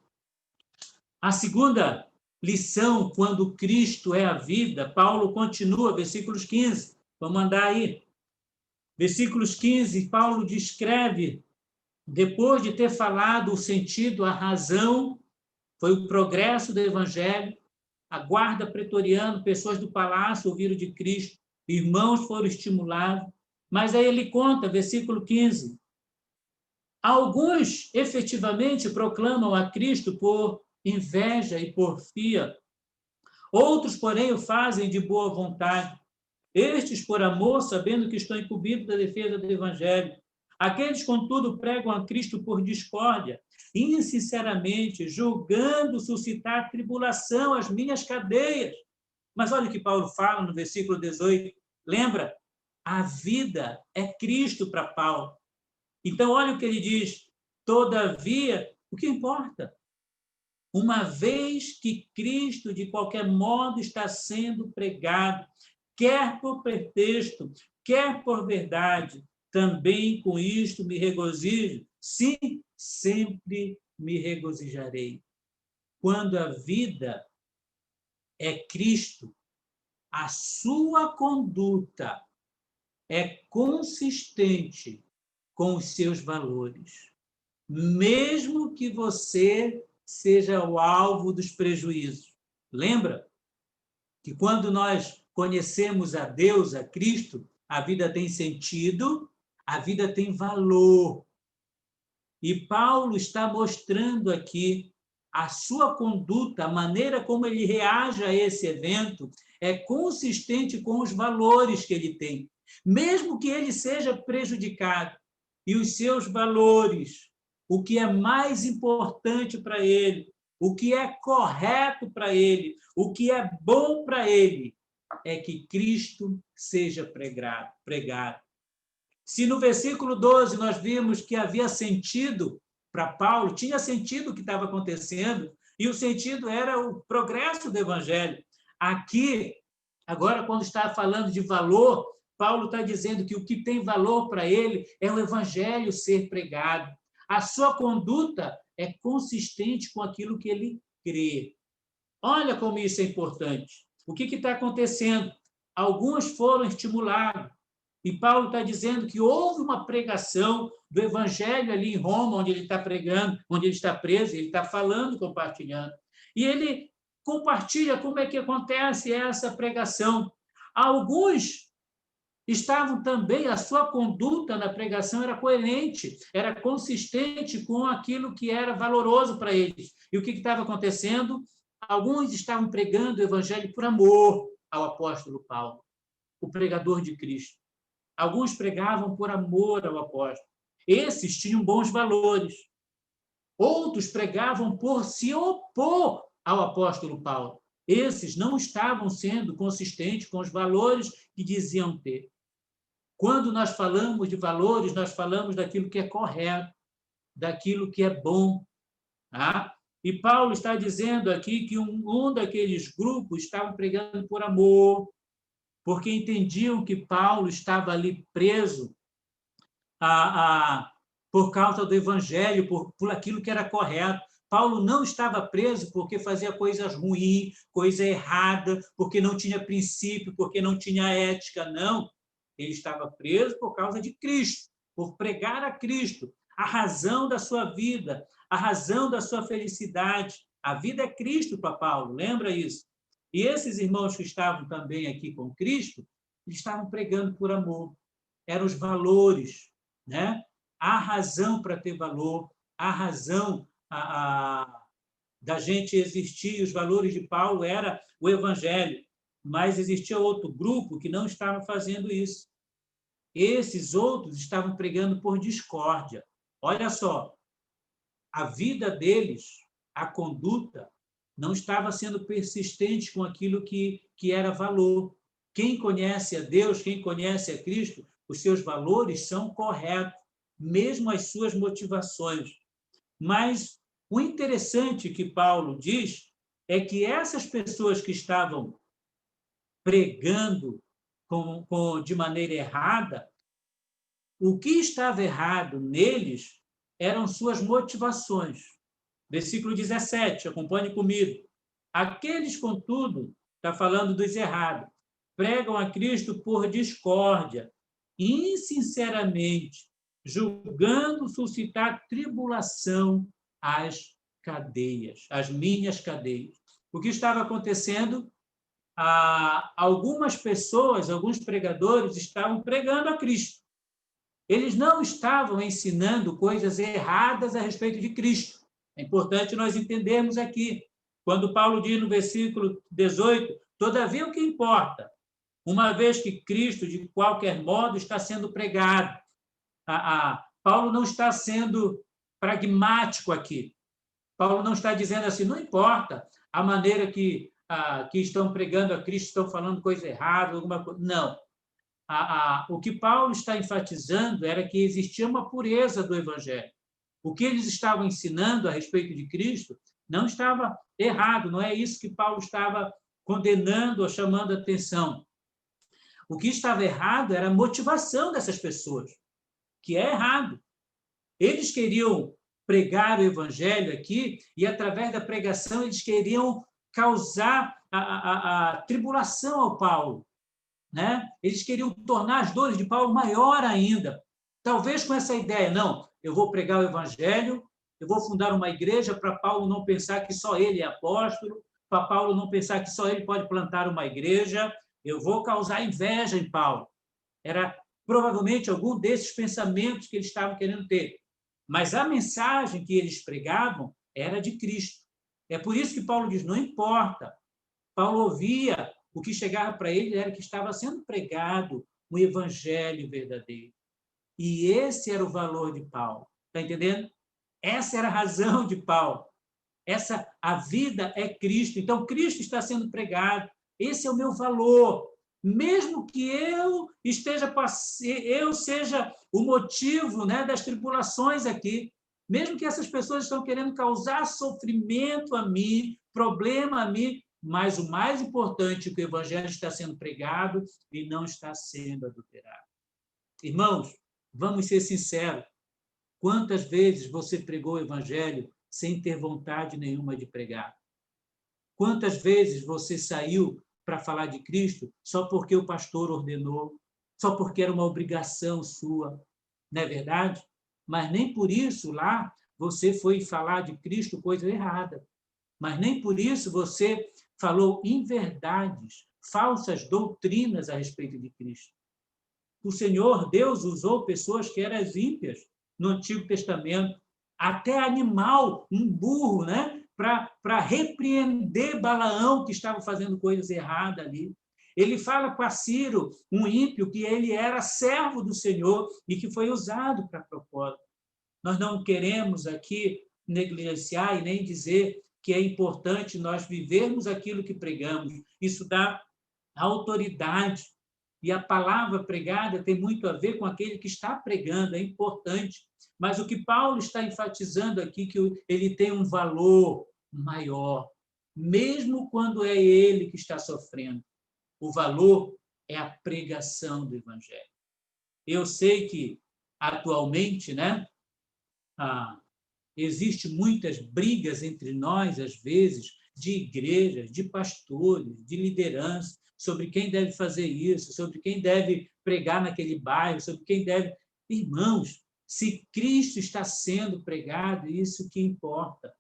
A segunda lição, quando Cristo é a vida, Paulo continua, versículos 15. Vamos andar aí. Versículos 15, Paulo descreve, depois de ter falado o sentido, a razão, foi o progresso do evangelho, a guarda pretoriana, pessoas do palácio ouviram de Cristo, irmãos foram estimulados, mas aí ele conta, versículo 15, alguns efetivamente proclamam a Cristo por inveja e porfia, outros, porém, o fazem de boa vontade, estes por amor, sabendo que estão incumbidos da defesa do evangelho. Aqueles, contudo, pregam a Cristo por discórdia, insinceramente, julgando suscitar tribulação às minhas cadeias. Mas olha o que Paulo fala no versículo 18. Lembra? A vida é Cristo para Paulo. Então, olha o que ele diz. Todavia, o que importa? Uma vez que Cristo, de qualquer modo, está sendo pregado, quer por pretexto, quer por verdade, também com isto me regozijo. Sim, sempre me regozijarei. Quando a vida é Cristo, a sua conduta é consistente com os seus valores, mesmo que você seja o alvo dos prejuízos. Lembra que quando nós conhecemos a Deus, a Cristo, a vida tem sentido, a vida tem valor. E Paulo está mostrando aqui a sua conduta, a maneira como ele reage a esse evento, é consistente com os valores que ele tem, mesmo que ele seja prejudicado. E os seus valores, o que é mais importante para ele, o que é correto para ele, o que é bom para ele, é que Cristo seja pregado. Se no versículo 12 nós vimos que havia sentido para Paulo, tinha sentido o que estava acontecendo, e o sentido era o progresso do evangelho. Aqui, agora, quando está falando de valor, Paulo está dizendo que o que tem valor para ele é o evangelho ser pregado. A sua conduta é consistente com aquilo que ele crê. Olha como isso é importante. O que está acontecendo? Alguns foram estimulados. E Paulo está dizendo que houve uma pregação do evangelho ali em Roma, onde ele está pregando, onde ele está preso, ele está falando, compartilhando. E ele compartilha como é que acontece essa pregação. Alguns estavam também, a sua conduta na pregação era coerente, era consistente com aquilo que era valoroso para eles. E o que estava acontecendo? Alguns estavam pregando o evangelho por amor ao apóstolo Paulo, o pregador de Cristo. Alguns pregavam por amor ao apóstolo. Esses tinham bons valores. Outros pregavam por se opor ao apóstolo Paulo. Esses não estavam sendo consistentes com os valores que diziam ter. Quando nós falamos de valores, nós falamos daquilo que é correto, daquilo que é bom. Tá? E Paulo está dizendo aqui que um daqueles grupos estavam pregando por amor, porque entendiam que Paulo estava ali preso por causa do evangelho, por aquilo que era correto. Paulo não estava preso porque fazia coisas ruins, coisa errada, porque não tinha princípio, porque não tinha ética, não. Ele estava preso por causa de Cristo, por pregar a Cristo, a razão da sua vida, a razão da sua felicidade. A vida é Cristo para Paulo, lembra isso? E esses irmãos que estavam também aqui com Cristo, eles estavam pregando por amor. Eram os valores, né? Há razão para ter valor, há razão da gente existir. Os valores de Paulo era o evangelho, mas existia outro grupo que não estava fazendo isso. Esses outros estavam pregando por discórdia. Olha só, a vida deles, a conduta, não estava sendo persistente com aquilo que era valor. Quem conhece a Deus, quem conhece a Cristo, os seus valores são corretos, mesmo as suas motivações. Mas o interessante que Paulo diz é que essas pessoas que estavam pregando de maneira errada, o que estava errado neles eram suas motivações. Versículo 17, acompanhe comigo. Aqueles, contudo, está falando dos errados, pregam a Cristo por discórdia, insinceramente, julgando suscitar tribulação às cadeias, às minhas cadeias. O que estava acontecendo? Algumas pessoas, alguns pregadores estavam pregando a Cristo. Eles não estavam ensinando coisas erradas a respeito de Cristo. É importante nós entendermos aqui. Quando Paulo diz no versículo 18, todavia o que importa, uma vez que Cristo, de qualquer modo, está sendo pregado. Paulo não está sendo pragmático aqui. Paulo não está dizendo assim, não importa a maneira que estão pregando a Cristo, estão falando coisa errada, alguma coisa. Não. O que Paulo está enfatizando era que existia uma pureza do Evangelho. O que eles estavam ensinando a respeito de Cristo não estava errado, não é isso que Paulo estava condenando ou chamando a atenção. O que estava errado era a motivação dessas pessoas, que é errado. Eles queriam pregar o Evangelho aqui e, através da pregação, eles queriam causar a tribulação ao Paulo. Né? Eles queriam tornar as dores de Paulo maior ainda. Talvez com essa ideia, não, eu vou pregar o Evangelho, eu vou fundar uma igreja para Paulo não pensar que só ele é apóstolo, para Paulo não pensar que só ele pode plantar uma igreja, eu vou causar inveja em Paulo. Era provavelmente algum desses pensamentos que eles estavam querendo ter. Mas a mensagem que eles pregavam era de Cristo. É por isso que Paulo diz, não importa. Paulo ouvia, o que chegava para ele era que estava sendo pregado um evangelho verdadeiro. E esse era o valor de Paulo. Está entendendo? Essa era a razão de Paulo. A vida é Cristo. Então, Cristo está sendo pregado. Esse é o meu valor. Mesmo que eu seja o motivo, né, das tribulações aqui, mesmo que essas pessoas estão querendo causar sofrimento a mim, problema a mim, mas o mais importante é que o evangelho está sendo pregado e não está sendo adulterado. Irmãos, vamos ser sinceros. Quantas vezes você pregou o evangelho sem ter vontade nenhuma de pregar? Quantas vezes você saiu para falar de Cristo só porque o pastor ordenou, só porque era uma obrigação sua, não é verdade? Mas nem por isso lá você foi falar de Cristo coisa errada. Mas nem por isso você falou inverdades, falsas doutrinas a respeito de Cristo. O Senhor, Deus, usou pessoas que eram ímpias no Antigo Testamento, até animal, um burro, né? Para repreender Balaão, que estava fazendo coisas erradas ali. Ele fala com Ciro, um ímpio, que ele era servo do Senhor e que foi usado para propósito. Nós não queremos aqui negligenciar e nem dizer que é importante nós vivermos aquilo que pregamos. Isso dá autoridade. E a palavra pregada tem muito a ver com aquele que está pregando, é importante. Mas o que Paulo está enfatizando aqui, que ele tem um valor maior, mesmo quando é ele que está sofrendo. O valor é a pregação do Evangelho. Eu sei que atualmente, né? Existe muitas brigas entre nós, às vezes, de igrejas, de pastores, de liderança, sobre quem deve fazer isso, sobre quem deve pregar naquele bairro, sobre quem deve... Irmãos, se Cristo está sendo pregado, isso que importa.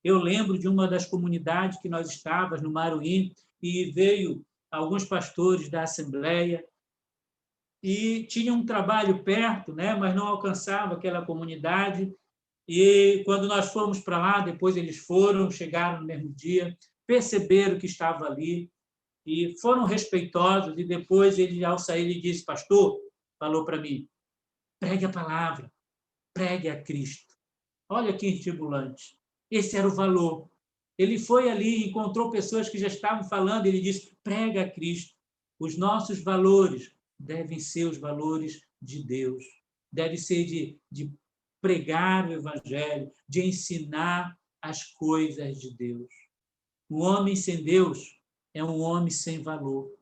Eu lembro de uma das comunidades que nós estávamos, no Maruim, e veio alguns pastores da Assembleia, e tinha um trabalho perto, né, mas não alcançava aquela comunidade. E quando nós fomos para lá, depois eles foram, chegaram no mesmo dia, perceberam que estava ali e foram respeitosos. E depois ele, ao sair, ele disse: pastor, falou para mim, pregue a palavra, pregue a Cristo. Olha que estimulante. Esse era o valor. Ele foi ali, encontrou pessoas que já estavam falando, ele disse: prega a Cristo. Os nossos valores devem ser os valores de Deus, deve ser de pregar o Evangelho, de ensinar as coisas de Deus. Um homem sem Deus é um homem sem valor.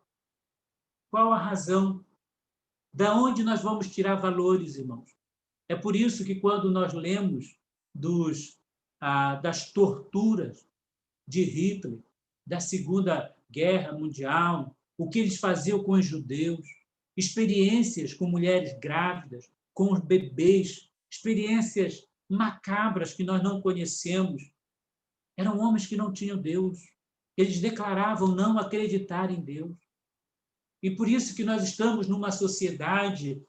Qual a razão? Da onde nós vamos tirar valores, irmãos? É por isso que quando nós lemos das torturas de Hitler, da Segunda Guerra Mundial, o que eles faziam com os judeus, experiências com mulheres grávidas, com os bebês, experiências macabras que nós não conhecemos. Eram homens que não tinham Deus. Eles declaravam não acreditar em Deus. E por isso que nós estamos numa sociedade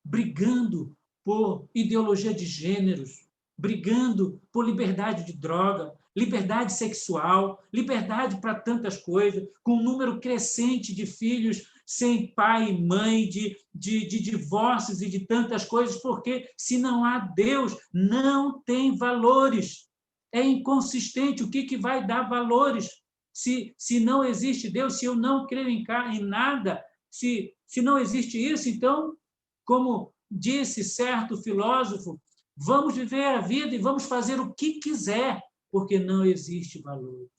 brigando por ideologia de gêneros, brigando por liberdade de droga, liberdade sexual, liberdade para tantas coisas, com um número crescente de filhos sem pai e mãe, de divórcios e de tantas coisas, porque se não há Deus, não tem valores. É inconsistente. O que vai dar valores? Se não existe Deus, se eu não creio em nada, se não existe isso, então, como disse certo filósofo, vamos viver a vida e vamos fazer o que quiser, porque não existe valores.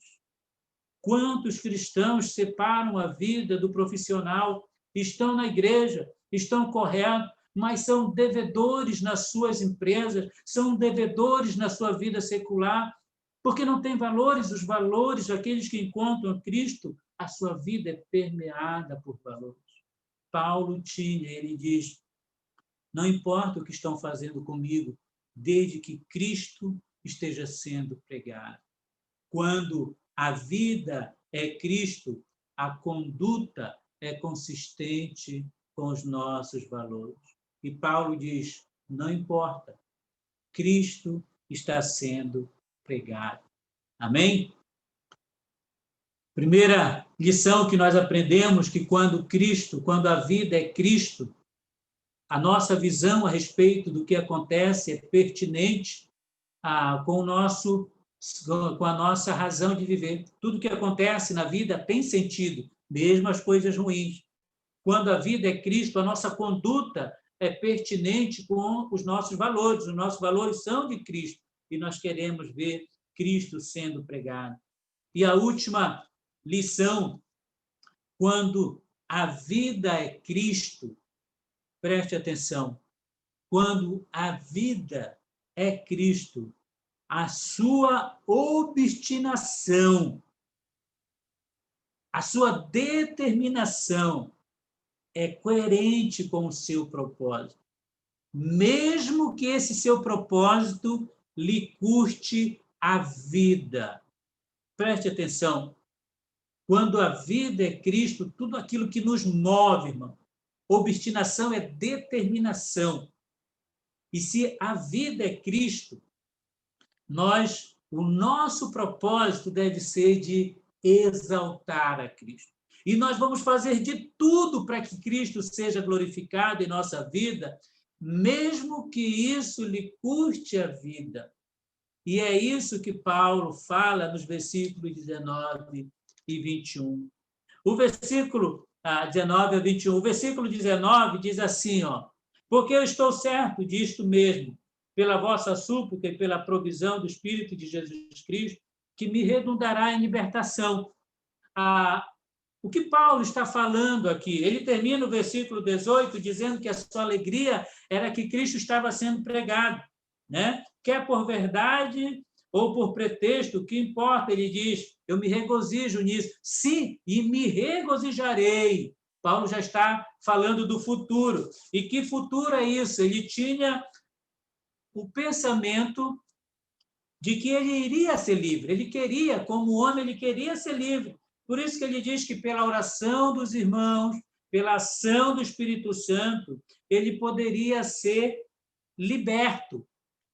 Quantos cristãos separam a vida do profissional, estão na igreja, estão corretos, mas são devedores nas suas empresas, são devedores na sua vida secular, porque não tem valores. Os valores, aqueles que encontram Cristo, a sua vida é permeada por valores. Paulo tinha, ele diz: não importa o que estão fazendo comigo, desde que Cristo esteja sendo pregado. Quando a vida é Cristo, a conduta é consistente com os nossos valores. E Paulo diz: não importa, Cristo está sendo pregado. Amém? Primeira lição que nós aprendemos, que quando a vida é Cristo, a nossa visão a respeito do que acontece é pertinente com a nossa razão de viver. Tudo que acontece na vida tem sentido, mesmo as coisas ruins. Quando a vida é Cristo, a nossa conduta é pertinente com os nossos valores. Os nossos valores são de Cristo e nós queremos ver Cristo sendo pregado. E a última lição, quando a vida é Cristo, preste atenção, quando a vida é Cristo, a sua obstinação, a sua determinação é coerente com o seu propósito, mesmo que esse seu propósito lhe custe a vida. Preste atenção, quando a vida é Cristo, tudo aquilo que nos move, irmão, obstinação é determinação. E se a vida é Cristo, o nosso propósito deve ser de exaltar a Cristo. E nós vamos fazer de tudo para que Cristo seja glorificado em nossa vida, mesmo que isso lhe custe a vida. E é isso que Paulo fala nos versículos 19 e 21. O versículo 19 a 21. O versículo 19 diz assim, porque eu estou certo disto mesmo, pela vossa súplica e pela provisão do Espírito de Jesus Cristo, que me redundará em libertação. O que Paulo está falando aqui? Ele termina o versículo 18 dizendo que a sua alegria era que Cristo estava sendo pregado, né? Quer por verdade ou por pretexto, o que importa? Ele diz, eu me regozijo nisso. Sim, e me regozijarei. Paulo já está falando do futuro. E que futuro é isso? Ele tinha o pensamento de que ele iria ser livre. Ele queria, como homem, ele queria ser livre. Por isso que ele diz que pela oração dos irmãos, pela ação do Espírito Santo, ele poderia ser liberto.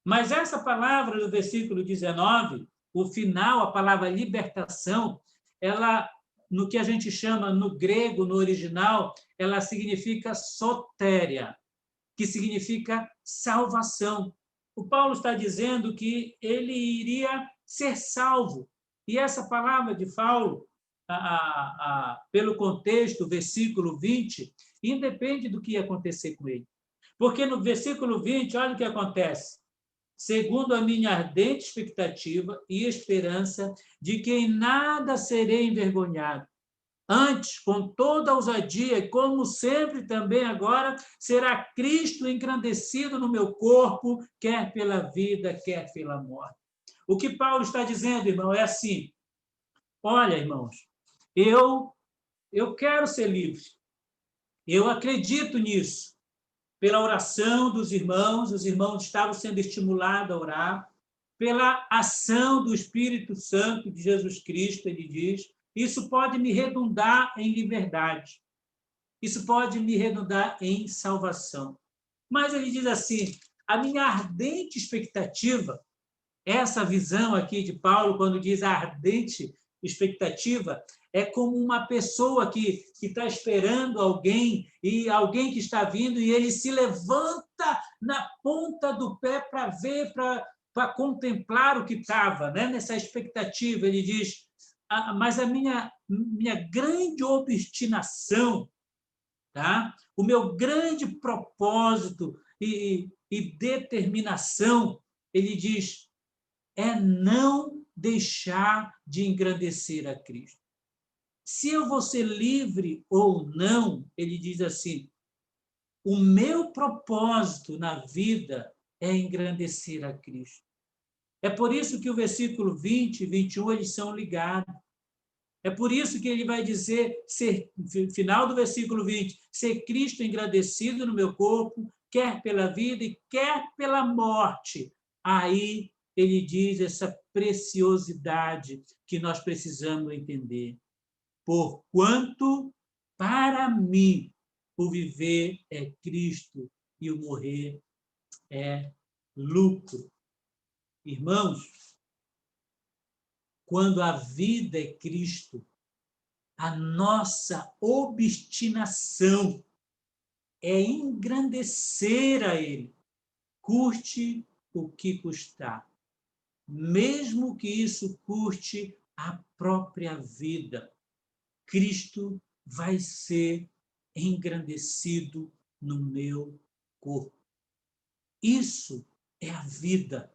Mas essa palavra do versículo 19, o final, a palavra libertação, ela, no que a gente chama no grego, no original, ela significa sotéria, que significa salvação. O Paulo está dizendo que ele iria ser salvo. E essa palavra de Paulo, pelo contexto, versículo 20, independe do que ia acontecer com ele. Porque no versículo 20, olha o que acontece. Segundo a minha ardente expectativa e esperança de que em nada serei envergonhado. Antes, com toda ousadia, e como sempre também agora, será Cristo engrandecido no meu corpo, quer pela vida, quer pela morte. O que Paulo está dizendo, irmão, é assim, olha, irmãos, eu quero ser livre, eu acredito nisso. Pela oração dos irmãos, os irmãos estavam sendo estimulados a orar, pela ação do Espírito Santo de Jesus Cristo, ele diz, isso pode me redundar em liberdade. Isso pode me redundar em salvação. Mas ele diz assim, a minha ardente expectativa, essa visão aqui de Paulo, quando diz a ardente expectativa, é como uma pessoa que está esperando alguém, e alguém que está vindo, e ele se levanta na ponta do pé para ver, para contemplar o que estava, né? Nessa expectativa. Ele diz, mas a minha grande obstinação, tá? O meu grande propósito e determinação, ele diz, é não deixar de engrandecer a Cristo. Se eu vou ser livre ou não, ele diz assim, o meu propósito na vida é engrandecer a Cristo. É por isso que o versículo 20 e 21, eles são ligados. É por isso que ele vai dizer, final do versículo 20, ser Cristo engrandecido no meu corpo, quer pela vida e quer pela morte. Aí ele diz essa preciosidade que nós precisamos entender. Porquanto, para mim, o viver é Cristo e o morrer é lucro. Irmãos, quando a vida é Cristo, a nossa obstinação é engrandecer a Ele, custe o que custar, mesmo que isso custe a própria vida. Cristo vai ser engrandecido no meu corpo. Isso é a vida.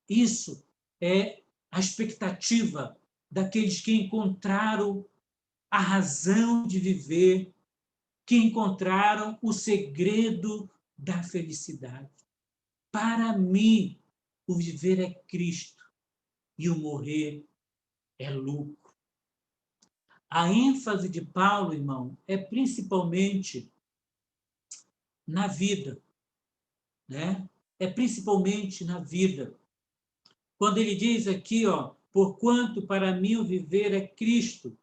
Isso é a expectativa daqueles que encontraram a razão de viver, que encontraram o segredo da felicidade. Para mim, o viver é Cristo e o morrer é lucro. A ênfase de Paulo, irmão, é principalmente na vida, né? É principalmente na vida. Quando ele diz aqui, ó, porquanto para mim o viver é Cristo,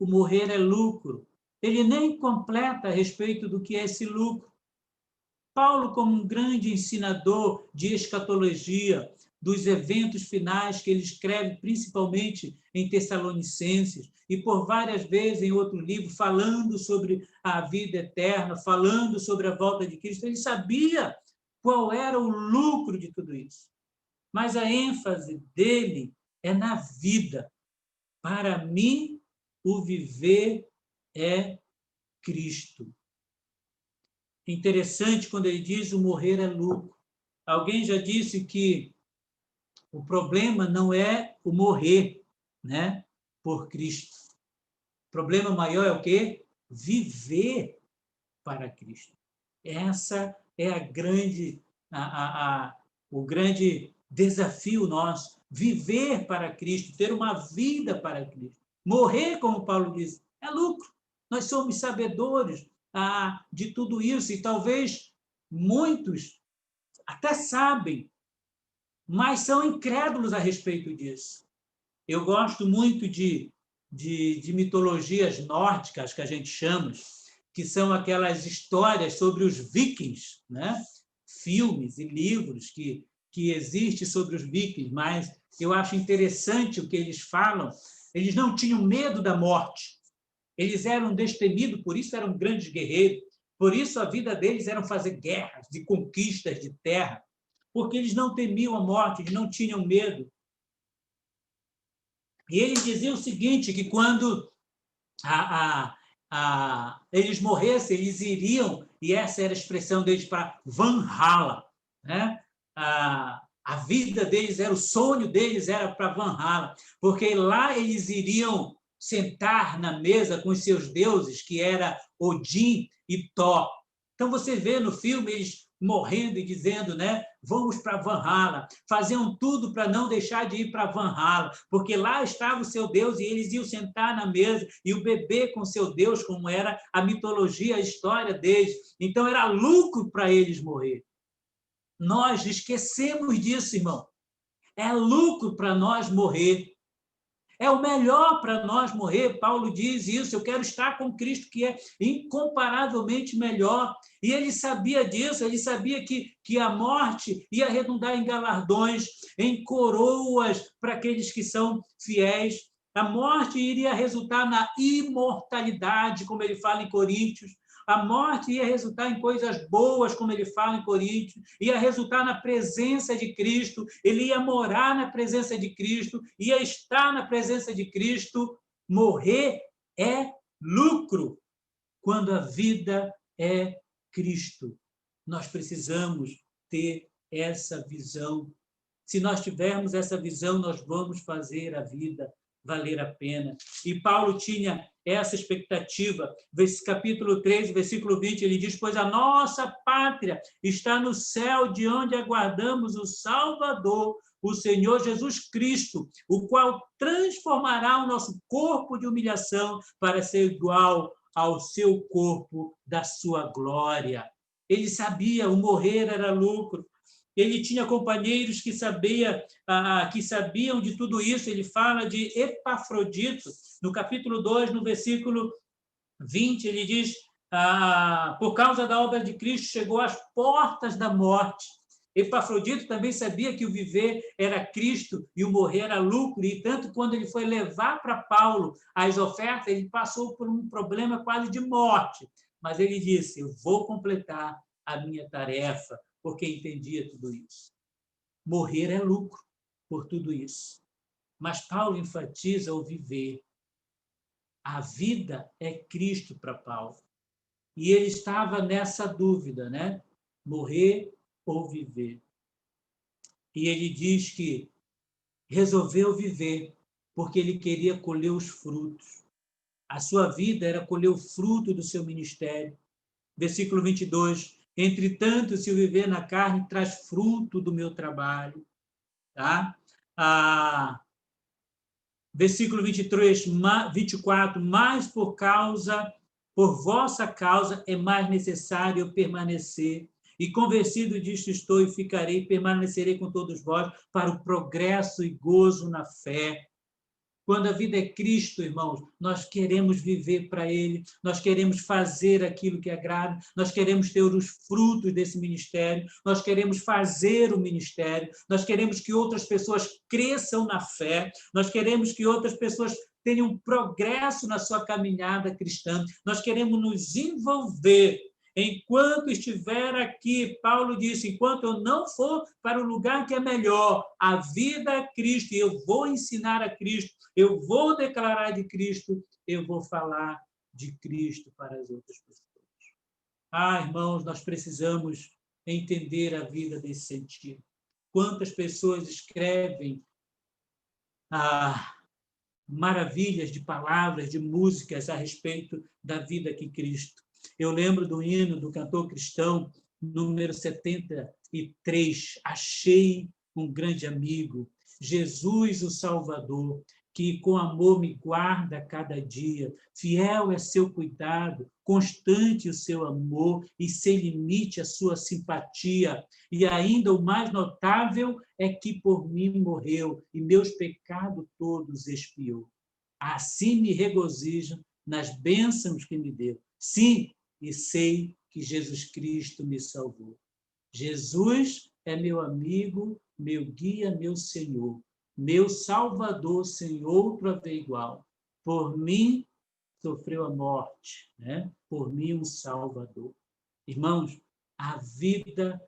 o morrer é lucro, ele nem completa a respeito do que é esse lucro. Paulo, como um grande ensinador de escatologia, dos eventos finais que ele escreve principalmente em Tessalonicenses e por várias vezes em outro livro, falando sobre a vida eterna, falando sobre a volta de Cristo, ele sabia qual era o lucro de tudo isso. Mas a ênfase dele é na vida. Para mim, o viver é Cristo. Interessante quando ele diz o morrer é lucro. Alguém já disse que o problema não é o morrer, né, por Cristo. problema maior é o quê? Viver para Cristo. Essa é o grande desafio nosso. Viver para Cristo, ter uma vida para Cristo. Morrer, como Paulo diz, é lucro. Nós somos sabedores de tudo isso, e talvez muitos até sabem, mas são incrédulos a respeito disso. Eu gosto muito de mitologias nórdicas, que a gente chama, que são aquelas histórias sobre os vikings, né? Filmes e livros que existem sobre os vikings, mas eu acho interessante o que eles falam. Eles não tinham medo da morte. Eles eram destemidos, por isso eram grandes guerreiros. Por isso a vida deles era fazer guerras, de conquistas de terra, porque eles não temiam a morte, eles não tinham medo. E eles diziam o seguinte, que quando eles morressem, eles iriam, e essa era a expressão deles, para Valhalla, né? A vida deles era, o sonho deles era para Valhalla, porque lá eles iriam sentar na mesa com os seus deuses, que era Odin e Thor. Então você vê no filme eles morrendo e dizendo, né? Vamos para Valhalla. Faziam tudo para não deixar de ir para Valhalla, porque lá estava o seu Deus e eles iam sentar na mesa e o beber com seu Deus, como era a mitologia, a história deles. Então era lucro para eles morrer. Nós esquecemos disso, irmão. É lucro para nós morrer. É o melhor para nós morrer. Paulo diz isso. Eu quero estar com Cristo, que é incomparavelmente melhor. E ele sabia disso. Ele sabia que a morte ia redundar em galardões, em coroas para aqueles que são fiéis. A morte iria resultar na imortalidade, como ele fala em Coríntios. A morte ia resultar em coisas boas, como ele fala em Coríntios, ia resultar na presença de Cristo, ele ia morar na presença de Cristo, ia estar na presença de Cristo. Morrer é lucro quando a vida é Cristo. Nós precisamos ter essa visão. Se nós tivermos essa visão, nós vamos fazer a vida valer a pena. E Paulo tinha essa expectativa. Capítulo 3, versículo 20, ele diz: pois a nossa pátria está no céu, de onde aguardamos o Salvador, o Senhor Jesus Cristo, o qual transformará o nosso corpo de humilhação para ser igual ao seu corpo da sua glória. Ele sabia, o morrer era lucro. Ele tinha companheiros que sabiam de tudo isso. Ele fala de Epafrodito, no capítulo 2, no versículo 20, ele diz, por causa da obra de Cristo, chegou às portas da morte. Epafrodito também sabia que o viver era Cristo e o morrer era lucro, e tanto quando ele foi levar para Paulo as ofertas, ele passou por um problema quase de morte, mas ele disse, eu vou completar a minha tarefa, porque entendia tudo isso. Morrer é lucro por tudo isso. Mas Paulo enfatiza o viver. A vida é Cristo para Paulo. E ele estava nessa dúvida, né? Morrer ou viver. E ele diz que resolveu viver, porque ele queria colher os frutos. A sua vida era colher o fruto do seu ministério. Versículo 22, entretanto, se eu viver na carne, traz fruto do meu trabalho. Tá? Versículo 24, mas por vossa causa é mais necessário eu permanecer. E convencido disto estou e ficarei, permanecerei com todos vós para o progresso e gozo na fé. Quando a vida é Cristo, irmãos, nós queremos viver para Ele, nós queremos fazer aquilo que agrada, nós queremos ter os frutos desse ministério, nós queremos fazer o ministério, nós queremos que outras pessoas cresçam na fé, nós queremos que outras pessoas tenham progresso na sua caminhada cristã, nós queremos nos envolver. Enquanto estiver aqui, Paulo disse, enquanto eu não for para o lugar que é melhor, a vida é Cristo, e eu vou ensinar a Cristo, eu vou declarar de Cristo, eu vou falar de Cristo para as outras pessoas. Irmãos, nós precisamos entender a vida nesse sentido. Quantas pessoas escrevem maravilhas de palavras, de músicas a respeito da vida que Cristo. Eu lembro do hino do cantor cristão, número 73, achei um grande amigo, Jesus o Salvador, que com amor me guarda a cada dia, fiel é seu cuidado, constante o seu amor e sem limite a sua simpatia. E ainda o mais notável é que por mim morreu e meus pecados todos expiou. Assim me regozijo nas bênçãos que me deu. Sim, e sei que Jesus Cristo me salvou. Jesus é meu amigo, meu guia, meu Senhor, meu Salvador, sem outro haver igual. Por mim sofreu a morte, né? Por mim um Salvador. Irmãos, a vida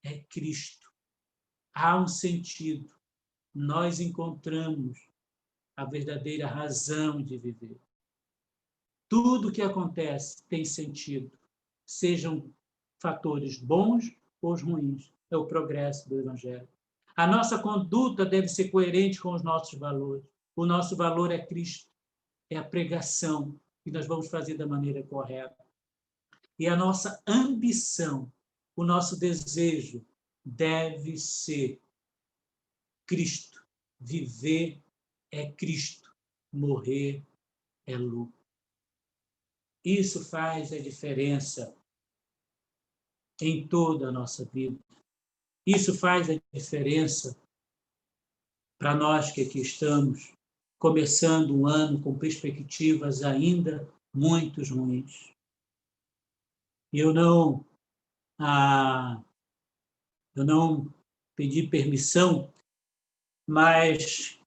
é Cristo. Há um sentido. Nós encontramos a verdadeira razão de viver. Tudo que acontece tem sentido, sejam fatores bons ou ruins. É o progresso do Evangelho. A nossa conduta deve ser coerente com os nossos valores. O nosso valor é Cristo, é a pregação que nós vamos fazer da maneira correta. E a nossa ambição, o nosso desejo deve ser Cristo. Viver é Cristo, morrer é lucro. Isso faz a diferença em toda a nossa vida. Isso faz a diferença para nós que aqui estamos, começando um ano com perspectivas ainda muito ruins. Eu não pedi permissão, mas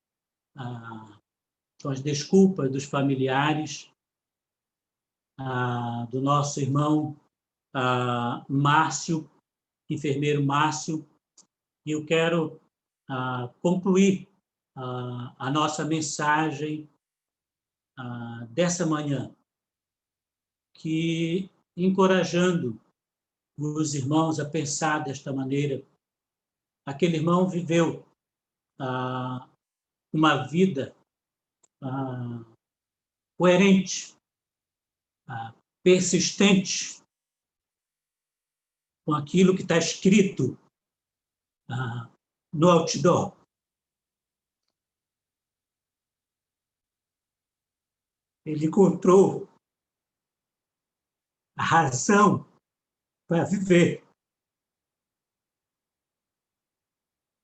com as desculpas dos familiares do nosso irmão Márcio, enfermeiro Márcio, e eu quero concluir a nossa mensagem dessa manhã, que encorajando os irmãos a pensar desta maneira. Aquele irmão viveu uma vida coerente, persistente com aquilo que está escrito no outdoor. Ele encontrou a razão para viver.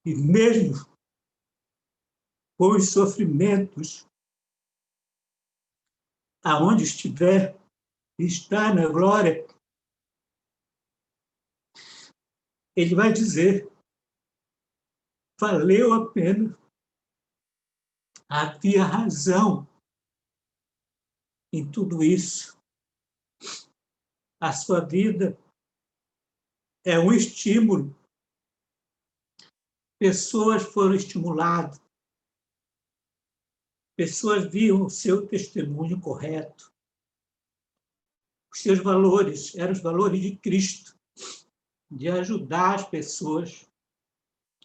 E mesmo com os sofrimentos, aonde estiver, está na glória, ele vai dizer, valeu a pena, havia razão em tudo isso. A sua vida é um estímulo. Pessoas foram estimuladas. Pessoas viam o seu testemunho correto. Os seus valores eram os valores de Cristo, de ajudar as pessoas.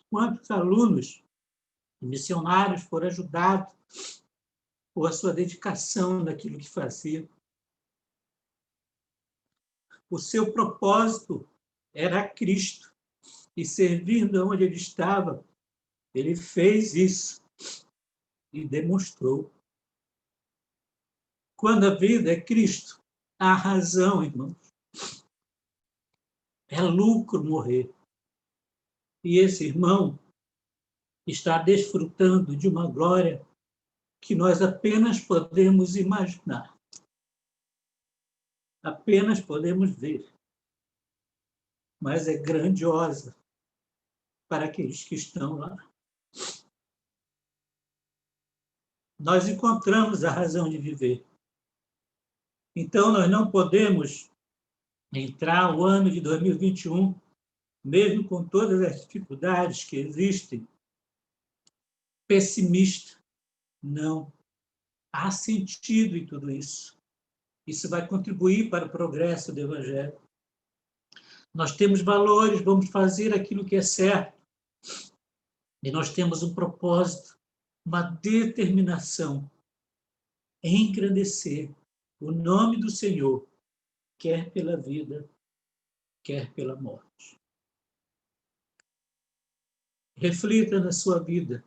Quantos alunos e missionários foram ajudados por a sua dedicação naquilo que fazia. O seu propósito era Cristo, e servindo onde ele estava, ele fez isso e demonstrou. Quando a vida é Cristo, há razão, irmãos. É lucro morrer. E esse irmão está desfrutando de uma glória que nós apenas podemos imaginar. Apenas podemos ver. Mas é grandiosa para aqueles que estão lá. Nós encontramos a razão de viver. Então, nós não podemos entrar o ano de 2021, mesmo com todas as dificuldades que existem, pessimista. Não. Há sentido em tudo isso. Isso vai contribuir para o progresso do Evangelho. Nós temos valores, vamos fazer aquilo que é certo. E nós temos um propósito, uma determinação engrandecer o nome do Senhor, quer pela vida, quer pela morte. Reflita na sua vida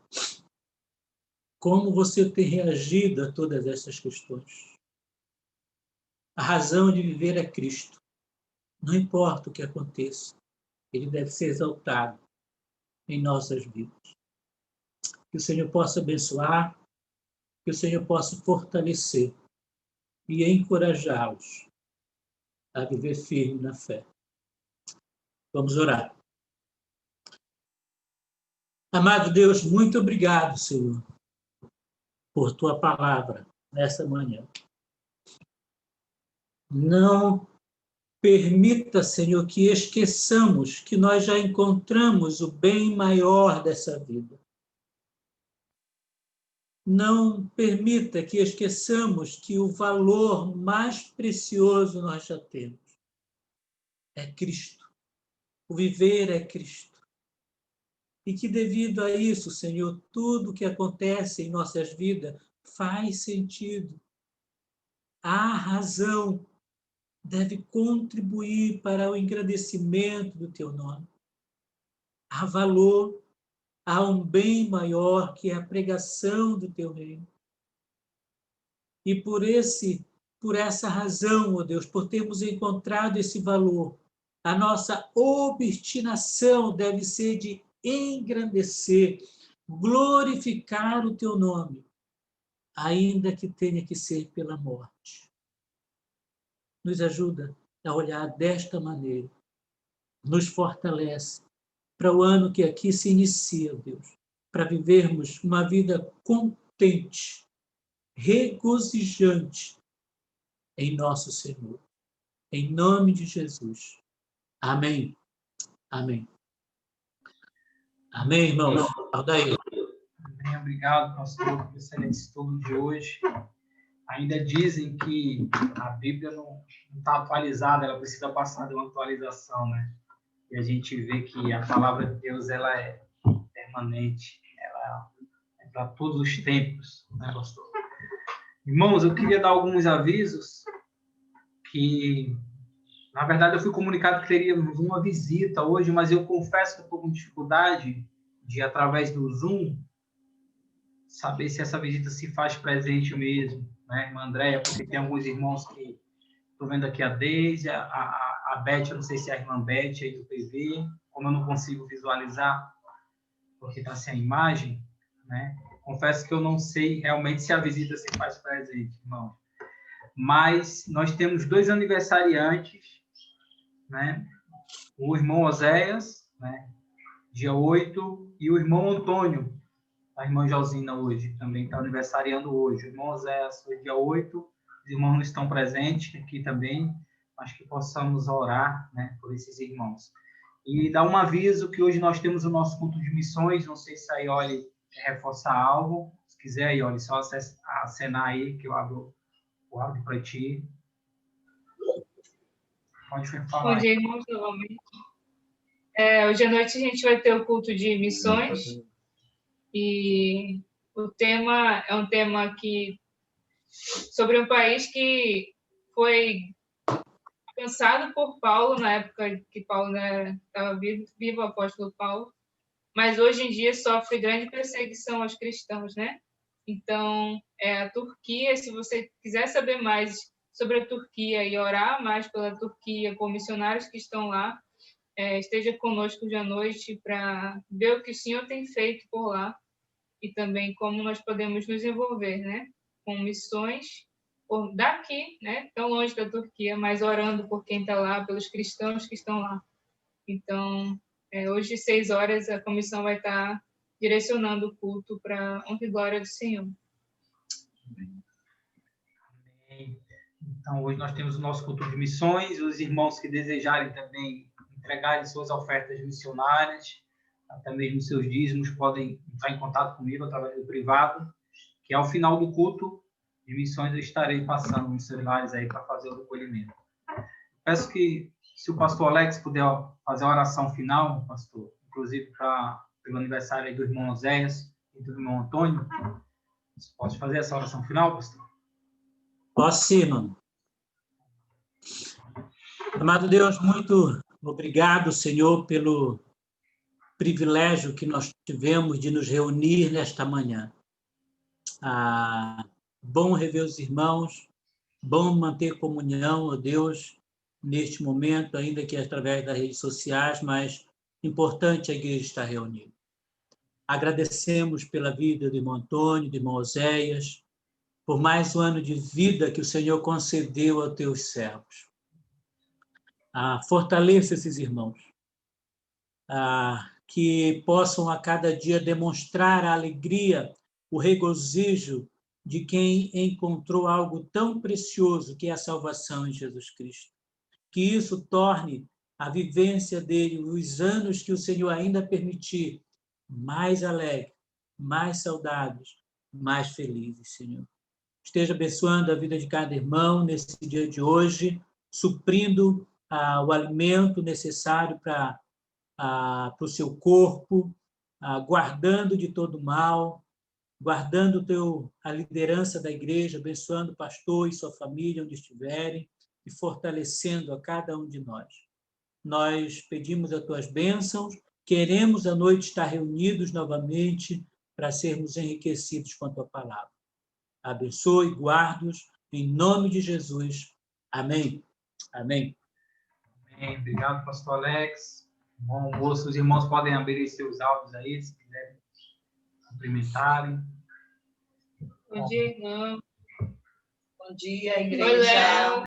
como você tem reagido a todas essas questões. A razão de viver é Cristo. Não importa o que aconteça, ele deve ser exaltado em nossas vidas. Que o Senhor possa abençoar, que o Senhor possa fortalecer e encorajá-los a viver firme na fé. Vamos orar. Amado Deus, muito obrigado, Senhor, por tua palavra nessa manhã. Não permita, Senhor, que esqueçamos que nós já encontramos o bem maior dessa vida. Não permita que esqueçamos que o valor mais precioso nós já temos. É Cristo. O viver é Cristo. E que devido a isso, Senhor, tudo que acontece em nossas vidas faz sentido. Há razão, deve contribuir para o engrandecimento do teu nome. Há valor, há um bem maior que é a pregação do teu reino. E por essa razão, ó Deus, por termos encontrado esse valor, a nossa obstinação deve ser de engrandecer, glorificar o teu nome, ainda que tenha que ser pela morte. Nos ajuda a olhar desta maneira, nos fortalece para o ano que aqui se inicia, Deus, para vivermos uma vida contente, regozijante em nosso Senhor. Em nome de Jesus. Amém. Amém. Amém, irmãos. Aldair. Bem, obrigado, pastor, pelo excelente estudo de hoje. Ainda dizem que a Bíblia não está atualizada, ela precisa passar de uma atualização, né? E a gente vê que a palavra de Deus ela é permanente, ela é para todos os tempos, né, pastor? Irmãos, eu queria dar alguns avisos que, na verdade, eu fui comunicado que teríamos uma visita hoje, mas eu confesso que estou com dificuldade de, através do Zoom, saber se essa visita se faz presente mesmo, né, irmã Andréia, porque tem alguns irmãos que estou vendo aqui a Deise, a Beth, eu não sei se é a irmã Beth aí do PV, como eu não consigo visualizar, porque está sem a imagem, né? Confesso que eu não sei realmente se a visita se faz presente, irmão. Mas nós temos 2 aniversariantes, né? O irmão Oséias, né? Dia 8, e o irmão Antônio, a irmã Josina hoje, também está aniversariando hoje. O irmão Oséias foi dia 8, os irmãos não estão presentes aqui também, mas que possamos orar, né, por esses irmãos. E dar um aviso que hoje nós temos o nosso culto de missões, não sei se a Ioli quer reforçar algo, se quiser, Ioli, só acenar aí, que eu abro o áudio para ti. Pode falar. Bom dia, irmãos, novamente. Hoje à noite a gente vai ter o culto de missões, e o tema é um tema sobre um país que foi pensado por Paulo na época que Paulo estava vivo, o apóstolo Paulo, mas hoje em dia sofre grande perseguição aos cristãos, né? Então, a Turquia, se você quiser saber mais sobre a Turquia e orar mais pela Turquia com missionários que estão lá, esteja conosco hoje à noite para ver o que o Senhor tem feito por lá e também como nós podemos nos envolver, né? Com missões daqui, né, tão longe da Turquia, mas orando por quem está lá, pelos cristãos que estão lá. Então, hoje, 6 horas, a comissão vai estar direcionando o culto para a honra e glória do Senhor. Amém. Então, hoje nós temos o nosso culto de missões, os irmãos que desejarem também entregarem suas ofertas missionárias, até mesmo seus dízimos, podem entrar em contato comigo através do privado, que ao final do culto de missões eu estarei passando nos seus lares aí para fazer o recolhimento. Peço que, se o pastor Alex puder fazer a oração final, pastor, inclusive pelo aniversário aí do irmão Oséias e do irmão Antônio, você pode fazer essa oração final, pastor? Posso sim, irmão. Amado Deus, muito obrigado, Senhor, pelo privilégio que nós tivemos de nos reunir nesta manhã. Bom rever os irmãos, bom manter comunhão, ó Deus, neste momento, ainda que através das redes sociais, mas importante a igreja estar reunida. Agradecemos pela vida do irmão Antônio, do irmão Oséias, por mais um ano de vida que o Senhor concedeu aos teus servos. Fortaleça esses irmãos, que possam a cada dia demonstrar a alegria, o regozijo de quem encontrou algo tão precioso que é a salvação em Jesus Cristo. Que isso torne a vivência dele, os anos que o Senhor ainda permitir, mais alegre, mais saudáveis, mais felizes, Senhor. Esteja abençoando a vida de cada irmão nesse dia de hoje, suprindo o alimento necessário para o seu corpo, guardando de todo mal, guardando a liderança da igreja, abençoando o pastor e sua família onde estiverem e fortalecendo a cada um de nós. Nós pedimos as tuas bênçãos, queremos à noite estar reunidos novamente para sermos enriquecidos com a tua palavra. Abençoe, guarde-os, em nome de Jesus. Amém. Amém. Amém. Obrigado, pastor Alex. Bom almoço. Os irmãos podem abrir seus áudios aí, se quiserem cumprimentarem. Bom dia, irmão. Bom dia, igreja.